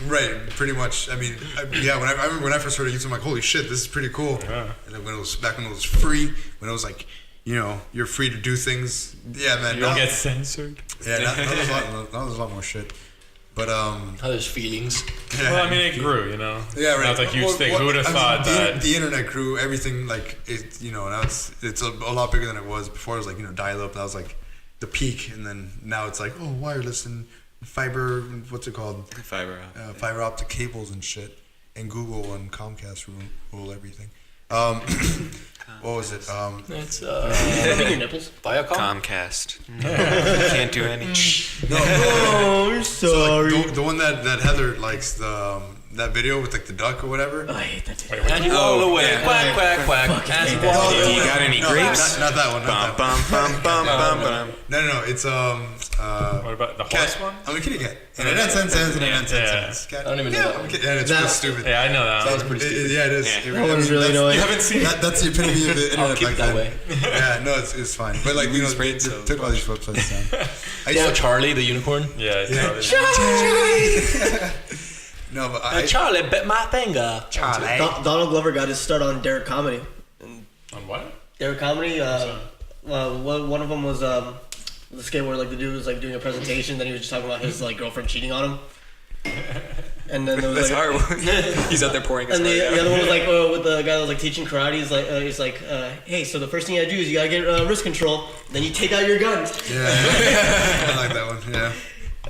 Right, pretty much. I mean, I remember when I first started YouTube, I'm like, holy shit, this is pretty cool. Yeah. And then when it was free, when it was like, you're free to do things. Yeah, man. You don't get censored. Yeah, now there's a lot more shit. But Now there's feelings. yeah. Well, I mean, it grew, Yeah, right. Now it's a huge thing. Who would have I mean, thought that? the internet grew? Everything like it. Now it's a lot bigger than it was before. It was like dial up. That was like the peak, and then now it's like wireless and fiber. What's it called? Fiber. Fiber optic cables and shit. And Google and Comcast rule everything. What was it? It's Rubbing your nipples. Viacom. Comcast. Can't do any. Oh, I'm sorry. So, like, the one that Heather likes, that video with like the duck or whatever. I hate that video. And you all the way. yeah. Quack, quack, quack. And hate Do that. you got any grapes? Not that one. Bum, Not that bum, bum, bum, bum, bum. No. It's What about the horse one? I'm a kitty cat. And it ends I don't even know that one. And it's That- pretty stupid. Yeah, I know that. Sounds pretty stupid. Yeah, it is. Yeah. That one's really annoying. You haven't seen it? That's the epitome of the internet I'll keep back it that then. way. Yeah, no, it's fine. But like Lose they brain cells. took all these websites down. I Oh, used to, Charlie, the unicorn. Yeah, it's probably- no, but Charlie bit my finger. Donald Glover got his start on Derek Comedy. On what? Derek Comedy. One of them was the skit where like the dude was like doing a presentation, then he was just talking about his like girlfriend cheating on him. And then there was That's like, horrible. He's out there pouring his and heart the out. other one was like with the guy that was like teaching karate. He's like, hey, so the first thing you gotta do is you gotta get wrist control. Then you take out your gun. yeah, I like that one. Yeah.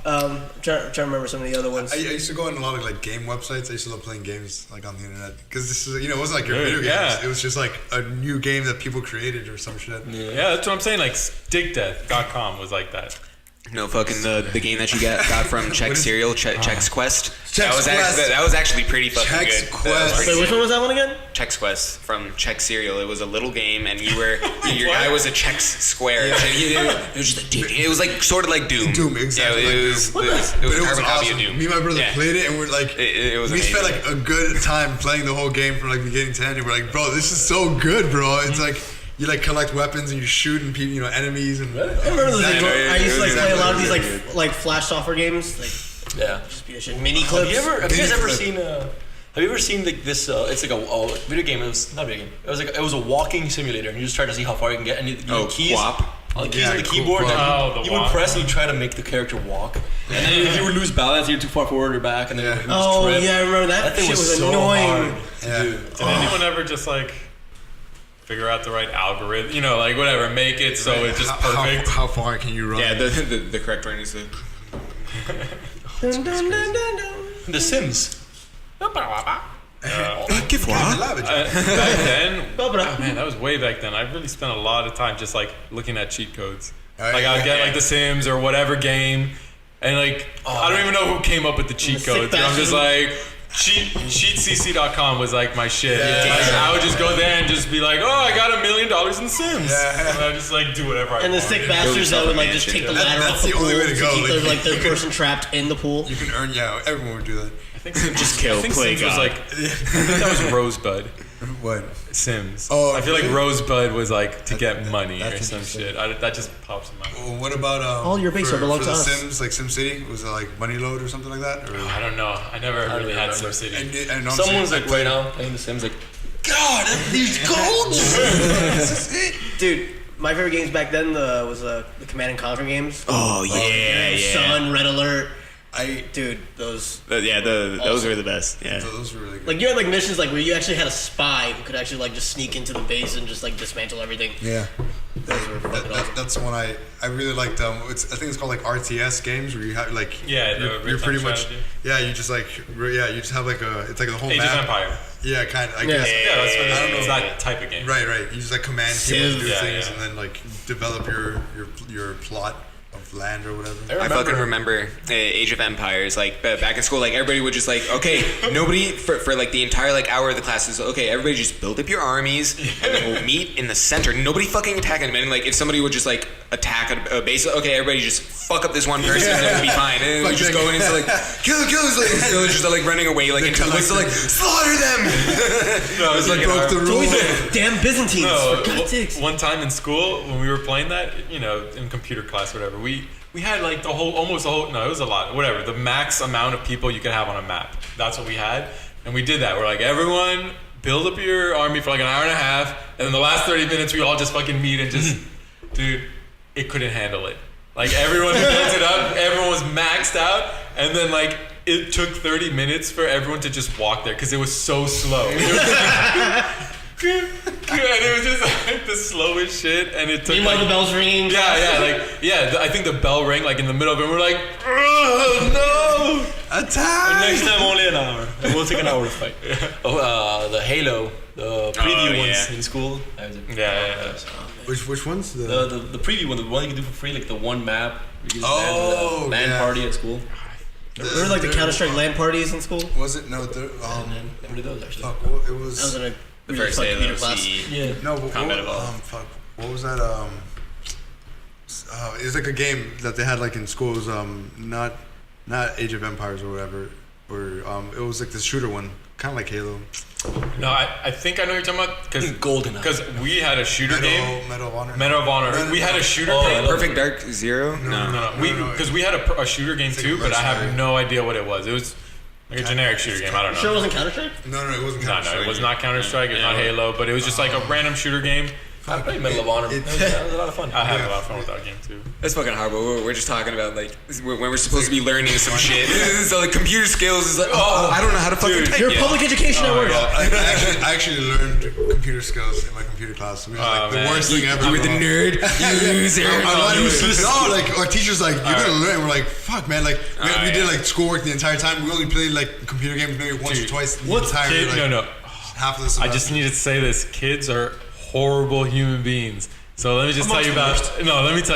I'm trying to remember some of the other ones. I used to go on a lot of like game websites. I used to love playing games like on the internet because this is it wasn't like your Good, video games. yeah. It was just like a new game that people created or some shit. Yeah, that's what I'm saying. Like, StickDeath.com was like that. No, fucking the game that you got from Chex Cereal, Chex Quest. Chex Quest. That was actually pretty fucking Chex good. Quest. Wait, which one was that one again? Chex Quest from Chex Cereal. It was a little game, and your guy was a Chex Square. It was just it was like sort of like Doom. Doom, exactly Yeah, like it was Doom. it was But a carbon copy awesome. of Doom. Me and my brother Yeah. played it, and we're like, It was we spent amazing. like a good time playing the whole game from like beginning to end. And we're like, bro, this is so good, bro. It's like you like collect weapons and you shoot and people, enemies and. I remember those things. Yeah, I used to like play a lot of these exactly. like Flash software games, like Yeah. just be a shit. Mini clips. Have you guys ever seen have you ever seen this? It's like a video game. It was not a video game. It was a walking simulator, and you just try to see how far you can get. And you keys, Quap. on the keys Yeah, on the cool, keyboard, Quap. that Oh, the you would walk. press and you try to make the character walk. And then if you would lose balance, you're too far forward or back, and then you would Oh trip. yeah, I remember that. That thing shit was was so annoying. hard. Yeah. Dude. Did anyone ever just like figure out the right algorithm? Like whatever, make it so it's just perfect. How far can you run? Yeah, the correct one is the. Dun, dun, dun, dun, dun. The Sims. Give Back then, oh man, that was way back then. I really spent a lot of time just like looking at cheat codes. Oh, Like yeah. I'd get like The Sims or whatever game, and like I don't even know who came up with the cheat The sick codes. And I'm just bastard. like. Cheatcc.com was like my shit. Yeah. Like, I would just go there and just be like, oh, I got $1 million in The Sims. Yeah. And I just like do whatever I And the want. sick bastards that would like just take the ladder That's off the the only pool way to to go, keep like- their like their person trapped in the pool. You can earn. Yeah, everyone would do that. I think Sims, Just kill, I think play Sims was God. like, I think that was Rosebud. What? Sims. Oh, I feel like really? Rosebud was like to get money or that's some interesting. shit. That just pops in my mind. Well, what about All your base for, belong for to the us. Sims, like SimCity? Was it like Money Load or something like that? Or, I don't know. I never really had remember. SimCity. and I'm Someone's saying, like right now playing The Sims, like, God, these golds. This is it. Dude, my favorite games back then was the Command and Conquer games. Oh yeah, Sun, Red Alert. I Dude, those those were the best. Yeah. those were really good. like you had like missions like where you actually had a spy who could actually like just sneak into the base and just like dismantle everything. Yeah. Those were fucking awesome. That's the one I really liked. I think it's called like RTS games where you have like Yeah, the you're real-time pretty much strategy. you just like you just have like it's like the whole Age of map. Empire. Yeah, kind of. I Yeah. guess. Yeah, that's what I don't know. it's that type of game. Right. You just like command people to do Yeah, things yeah. and then like develop your plot. of land or whatever. I fucking remember Age of Empires, like back in school, like everybody would just like, okay, nobody for like the entire like hour of the class is okay, everybody just build up your armies and then we'll meet in the center. Nobody fucking attack them. And like if somebody would just like attack a base, okay, everybody just fuck up this one person and it'll be fine. And we just go in and like kill, like the villagers are like running away like into the woods, like slaughter them. No, it's like broke the rules. Damn Byzantines. No, for God's sakes. one time in school when we were playing that, you know, in computer class, or whatever, we had like almost the whole. No, it was a lot. Whatever, the max amount of people you could have on a map. That's what we had, and we did that. We're like, everyone build up your army for like an hour and a half, and then the last 30 minutes we all just fucking meet and just, dude, it couldn't handle it. Like everyone who built it up, everyone was maxed out, and then like it took 30 minutes for everyone to just walk there because it was so slow. And it was just like the slowest shit, and it took. Meanwhile, like, the bells ringing. I think the bell rang like in the middle of it. And we're like, oh no! Attack! Next time, only an hour. It will take an hour to fight. Oh, the Halo, the preview ones in school. Yeah. Which ones? The preview one, the one you can do for free, like the one map. You can just LAN party at school. There were like the Counter-Strike LAN parties in school. Was it? No, Remember those actually? fuck, well, it I was was. in a The first day of computer the class. CE. Yeah. No, but Combat what, Evolved. fuck, what was that? It was like a game that they had like in schools. Not Age of Empires or whatever. Or it was like the shooter one, kind of like Halo. No, I think I know what you're talking about because Golden. Because we had a shooter game. Medal of Honor. Medal of Honor. We had a shooter Oh, game. Perfect Dark Zero? No. Because we had a shooter game It's like too, a but I have mercenary. no idea what it was. It was like a generic shooter game. I don't know. Sure, it wasn't Counter-Strike. No, it wasn't. No, it was not Counter-Strike. It's not Halo, but it was just like a random shooter game. I played Medal of Honor. That was a lot of fun. I had a lot of fun with that game too. That's fucking horrible. We're just talking about like when we're supposed to be learning some shit. So like computer skills is like, oh, I don't know how to fucking type. You're public education at work. I actually learned computer skills in my computer class, which is like the worst thing ever. You were the bro. nerd. You loser. No, like our teachers like you're gonna learn. We're like fuck, man. Like we did like schoolwork the entire time. We only played like computer games maybe once or twice. The entire Kid, like, no. half of the semester. I just needed to say this. Kids are horrible human beings. So let me just tell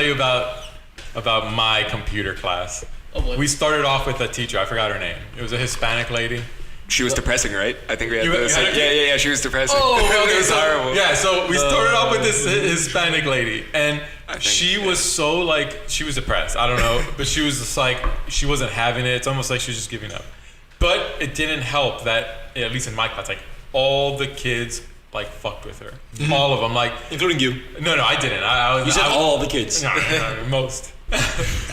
you about my computer class. Oh, boy. We started off with a teacher. I forgot her name. It was a Hispanic lady. She was depressing, right? I think we had You those. had a kid? Yeah. She was depressing. Oh, okay, it was horrible. Yeah, so we started off with this Hispanic lady, and she was so like she was depressed. I don't know, but she was just like she wasn't having it. It's almost like she was just giving up. But it didn't help that at least in my class, like all the kids like fucked with her, all of them, like Including you. no, I didn't. I You said all the kids. No, most.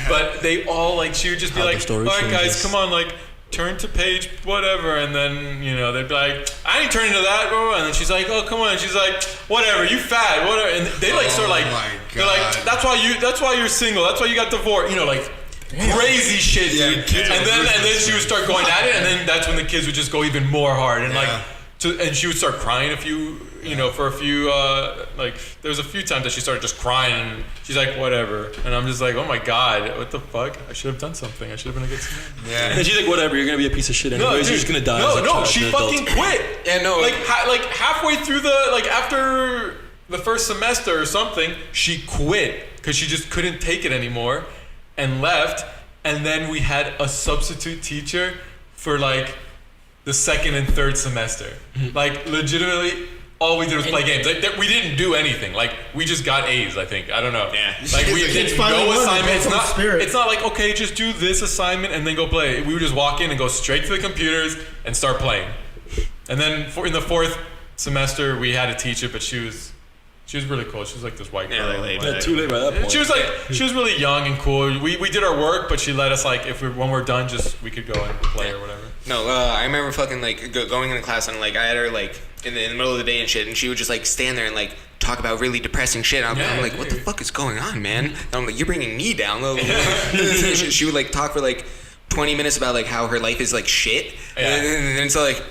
But they all like she would just be How the like, story all right, guys, changes. come on, like turn to page whatever, and then you know they'd be like, I ain't turning to that, bro. And then she's like, oh come on, and she's like, whatever, you fat, whatever, and they like start like, my they're like, God. that's why you're single, that's why you got divorced, you know, like. Crazy shit, dude. kids And are then she would start going at it, and then that's when the kids would just go even more hard, and and she would start crying for a few like there was a few times that she started just crying, and she's like whatever, and I'm just like, oh my god, what the fuck, I should have done something, I should have been a good student. And then she's like, whatever, you're gonna be a piece of shit anyways. You're just gonna die. as a child, She an adult. fucking quit. Yeah, no. Like halfway through after the first semester or something, she quit because she just couldn't take it anymore and left. And then we had a substitute teacher for like the second and third semester. Like legitimately, all we did was play games. Like we didn't do anything. Like we just got A's. I think, I don't know. Yeah. Like we Kids did finally no learned assignment. about some spirit. It's not like okay, just do this assignment and then go play. We would just walk in and go straight to the computers and start playing. And then in the fourth semester, we had a teacher, but she was really cool. She was like this white girl. Yeah, too late by that point. She was really young and cool. We did our work, but she let us like when we're done, we could go and play or whatever. No, I remember fucking like going into class and like I had her like in the middle of the day and shit, and she would just like stand there and like talk about really depressing shit. I'm like, what the fuck is going on, man? And I'm like, you're bringing me down. She would like talk for like 20 minutes about like how her life is like shit, and then so like,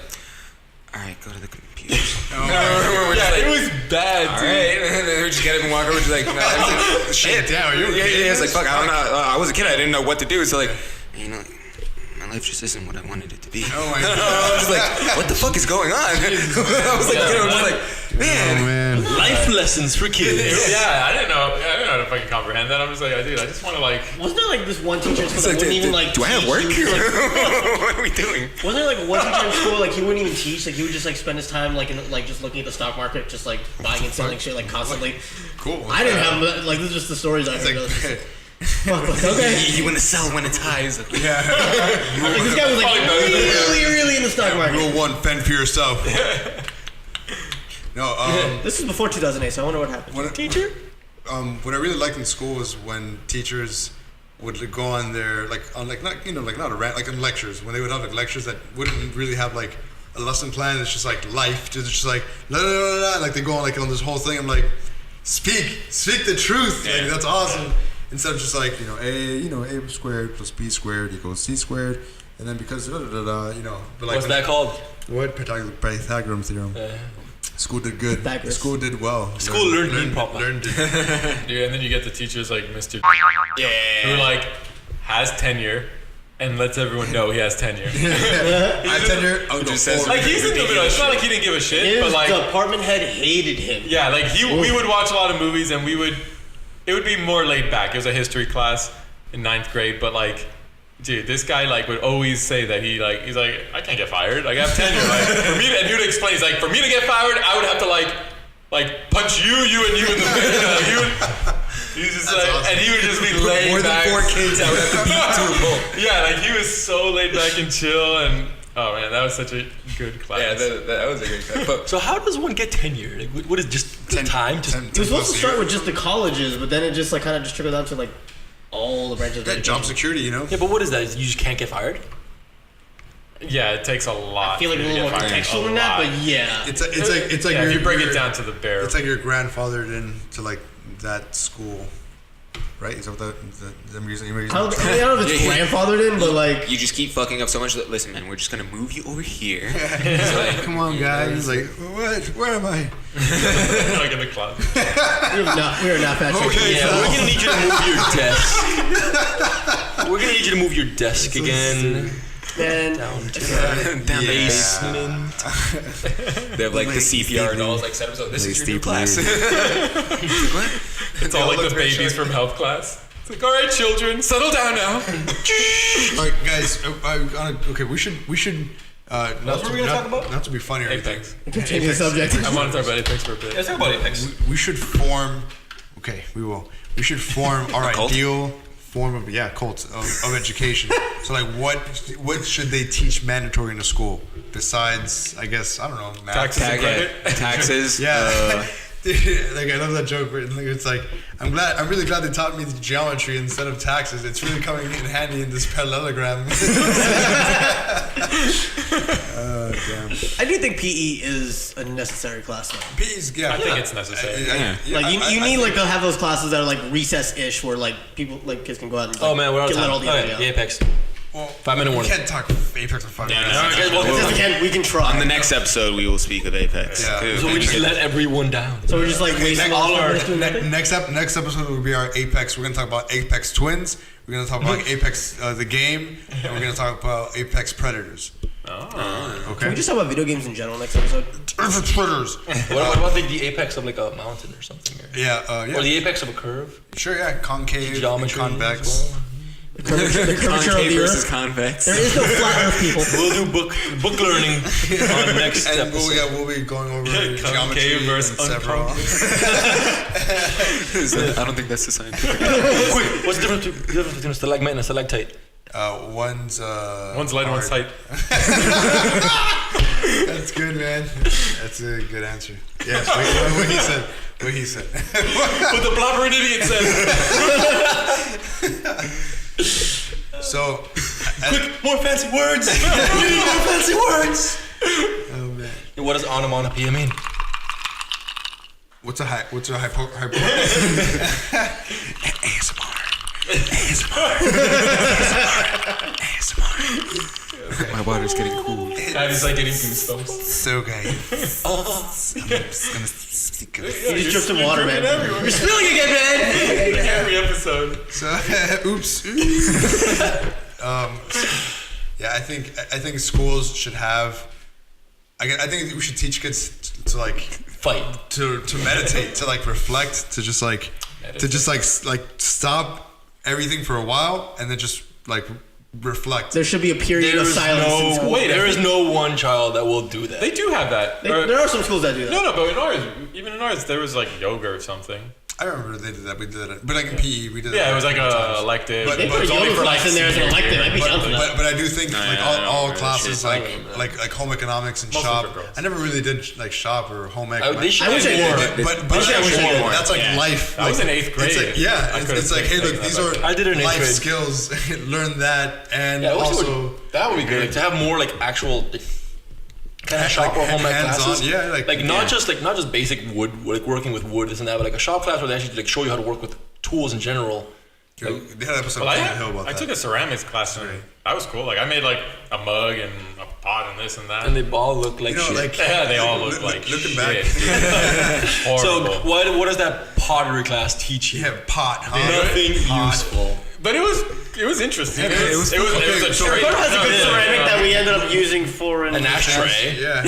all right, go to the computer. It was bad, All dude. right, and then we just get up and walk over. Just like, no, I was like, shit. Damn, are you Yeah, okay? it's like fuck. I don't know. I was a kid. I didn't know what to do. So like, you know, my life just isn't what I wanted it to be. Oh my I god. was like, what the fuck is going on? I was like, just like, man. Oh man. Life lessons for kids. Yeah, I didn't know how to fucking comprehend that. I'm just like, dude, I just want to like. Wasn't there like this one teacher in school that like, wouldn't even like? do I have teach? work? He was, like, What are we doing? wasn't there like one teacher in school like he wouldn't even teach? Like he would just like spend his time like in like just looking at the stock market, just like buying and selling shit like constantly. Cool. I didn't have like this is just the stories I heard. Like, Okay. You want to sell when it's high. He's like, yeah. Like, this guy was like really in the stock market. Rule 1: fend for yourself. No. This is before 2008, so I wonder what happened. Teacher. What I really liked in school was when teachers would go on their not a rant, like in lectures, when they would have like lectures that wouldn't really have like a lesson plan. It's just like life. It's just like la la la la. Like they go on like on this whole thing. I'm like, speak the truth. Yeah. Like, that's awesome. Instead of just like a squared plus b squared equals c squared, and then because But like What's that called? what Pythagorean theorem. School did good. Pythagoras. School did well. School learned improper. Learned it. Yeah, and then you get the teachers like Mr. who like has tenure and lets everyone know he has tenure. I tenure. I'll go just says- forward. Like he's in the middle. It's not like he didn't give a shit, His but like department head hated him. yeah, like we would watch a lot of movies and it would be more laid back. It was a history class in 9th grade, but like, dude, this guy like would always say that he's like, I can't get fired. Like I have tenure. Like for me, and he would explain, he's like, for me to get fired, I would have to like punch you, and you in the face. He's just like, awesome. and he would just be laid more back. than 4 kids, I would have to beat to a pulp. Yeah, like he was so laid back and chill, and oh man, that was such a good class. Yeah, that was a great class. But So how does one get tenure? Like, what is just the time? Just It was supposed to start with just the colleges, but then it just like kind of just trickled down to like all the branches. That job security, yeah, but what is that? You just can't get fired? yeah, it takes a lot. I feel like to a little get more fired. contextual A than that, lot. but yeah. It's like Yeah, if your- you break it your- down to the bare. It's like your grandfathered into like that school, right? Is that what I'm using? I don't know if it's Yeah, yeah. grandfathered in, but like you just keep fucking up so much that, listen, man, we're just gonna move you over here. Come on, guys. Like, what? Where am I? like in the club. we are not fat Okay, chicks. Yeah, we're gonna need you to move your desk. We're gonna need you to move your desk again. Man, Down to Down the basement. They have like the CPR dolls, like set up. So this is your new class. It's all like the babies from health class. It's like, all right, children, settle down now. All right, guys. Okay, we should. Not what we're gonna talk about? Not to be funny or anything. Apex. change the subject. I want to talk about Apex for a bit. Let's talk about Apex. We should form. Okay, we will. We should form our cult? ideal form of cult of education. So like, what should they teach mandatory in the school besides, I guess, I don't know, math? Taxes and credit. Taxes. Yeah. Dude, like I love that joke where it's like I'm really glad they taught me geometry instead of taxes. It's really coming in handy in this parallelogram. Damn. I do think PE is a necessary class though. P's, yeah. I think it's necessary. Like you need like to have those classes that are like recess-ish, where like people like kids can go out and like, Oh man, we're on get let time. all the Oh, energy yeah, out. the Apex. Well, 5-minute we warning. can't talk Apex for 5 minutes. Okay, well, We can try. On the next episode, we will speak of Apex. Yeah. too. so we just let everyone down. So we're just like wasting all our. Next episode will be our Apex. We're gonna talk about Apex Twins. We're gonna talk about Apex the game, and we're gonna talk about Apex Predators. Can Okay. we just talk about video games in general next episode? Apex Predators. What about the apex of like a mountain or something? Yeah. Or the apex of a curve? Sure. Yeah. Concave, and Geometry. convex. as well. The curvature of Concave the versus Earth. convex. There is no flat Earth, people. We'll do book learning on next And episode. we'll be going over Concave geometry versus and several. I don't think that's the scientific. Quick, what's the difference between a stalagmite and a stalactite? One's One's light, one's hard. tight. That's good, man. That's a good answer. Yes, what he said. What the blubbering idiot said. So, Quick, more fancy words! More fancy words! oh man, What does onomatopoeia mean? what's a hypo? ASMR. My water's getting cool. That is like getting goosebumps. So gay. I'm just gonna speak of it. You just dripped some water, man. Everywhere. You're spilling again, man. Like every episode. So, oops. Yeah, I think schools should have. I think we should teach kids to like Fight. to meditate, to like reflect, to just like to just like stop everything for a while and then just like reflect. There should be a period of silence in school. There is no one child that will do that. They do have that. There are some schools that do that. No, but even in ours, there was like yoga or something. I remember they did that. We did it, but like in PE, we did. Yeah, that it was like a elective. But They put a yoga class in there as an elective. I'd be down for that. But I do think like all classes shit. like home economics and Most shop. of it girls. I never really did like shop or home ec. They should I wish I have did. more. But I wish I did more. that's like life. That was like, in 8th grade. It's like, yeah, I could've it's like, hey, taken look, that these back. are I did it in 8th life grade. skills. Learn that, and Yeah, I wish also that would be good. Like, to have more like actual kind of shop or home ec hands-on, classes. yeah, like not just basic wood, like working with wood, this and that, but like a shop class where they actually like show you how to work with tools in general. they had an episode Well, of Hill about I that. took a ceramics class and that was cool. Like I made like a mug and a pot and this and that. And they all look like You know, shit. like yeah, they all look like looking shit. back. Horrible. So what does that pottery class teach you? Yeah, pot. Huh? Nothing Pot. useful. But it was interesting. Yeah, it was a okay, trade. Dakota has a good Yeah, ceramic yeah. that we ended up using for An ashtray. Yeah.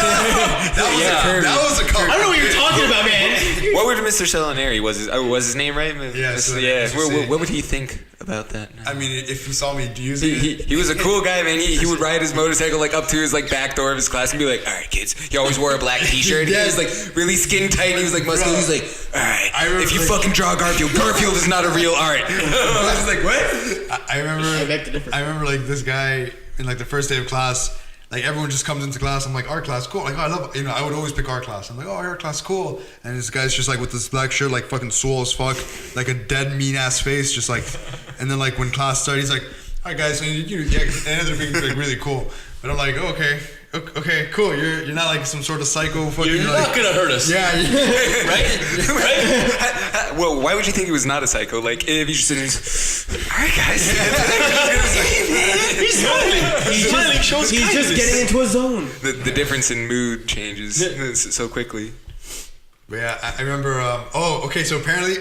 That was a I don't know what you're talking about, man. What would Mr. Selinari was his name, right? Yeah, Yeah. Selinari. What would he think about that? I mean, if he saw me using it, He was a cool guy, man. He would ride his motorcycle like up to his like back door of his class and be like, "All right, kids." He always wore a black T-shirt. Yeah. He was like really skin tight. He was like muscular. He was like, "All right, I remember, if you like- fucking draw Garfield is not a real art." I was like, what? I remember. I beg to differ. I remember like this guy in like the first day of class. Like everyone just comes into class. I'm like, art class, cool. Like, oh, I love. I would always pick art class. I'm like, oh, art class, cool. And this guy's just like with this black shirt, like fucking swole as fuck, like a dead mean ass face, just like. And then like when class started, he's like, all right, guys, so it ended up being like really cool. But I'm like, oh, okay, cool. You're not like some sort of psycho. Fucking, You're not like, gonna hurt us. Yeah. Right? Well, why would you think he was not a psycho? Like if you just sitting, all right, guys. He's smiling. He's smiling. Shows He's kindness. just getting into a zone. The difference in mood changes so quickly. But yeah, I remember. So apparently,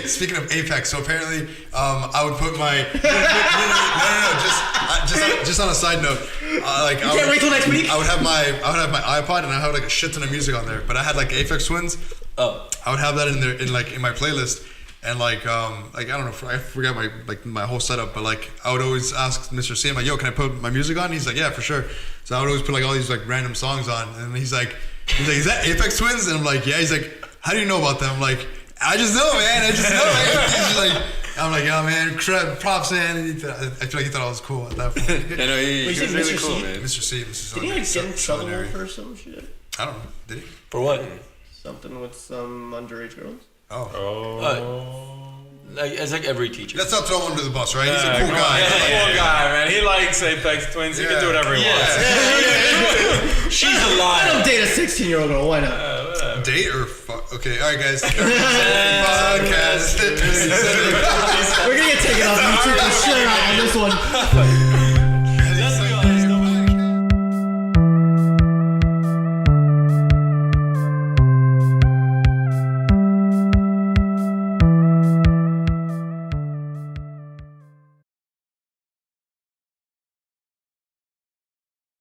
speaking of Apex, so apparently, I would put my no, just on a side note, like I can't wait till next week? I would have my iPod and I have like a shit ton of music on there, but I had like Apex Twins. Oh. I would have that in there in my playlist, and like I don't know, I forgot my whole setup, but like I would always ask Mr. C, I'm like, yo, can I put my music on? He's like, yeah, for sure. So I would always put like all these like random songs on, and he's like, is that Apex Twins? And I'm like, yeah. He's like, how do you know about them? I'm like, I just know, man. I just know. He's just like, I'm like, oh man, props, man. And I feel like he thought I was cool at that point. I know he Wait, was you really said Mr. cool, C? man. Mr. C, Mr. Did he like get in trouble Selinari. for some shit? I don't know. Did he? For what? Something with some underage girls? It's like every teacher. Let's not throw him under the bus, right? He's a cool Come guy. on, he's a cool guy, man. He likes Apex Twins. He can do whatever he wants. She's a I liar. don't date a 16-year-old girl. Why not? Date or fuck? Okay, all right, guys. Podcast. We're gonna get taken off YouTube for sure on this one.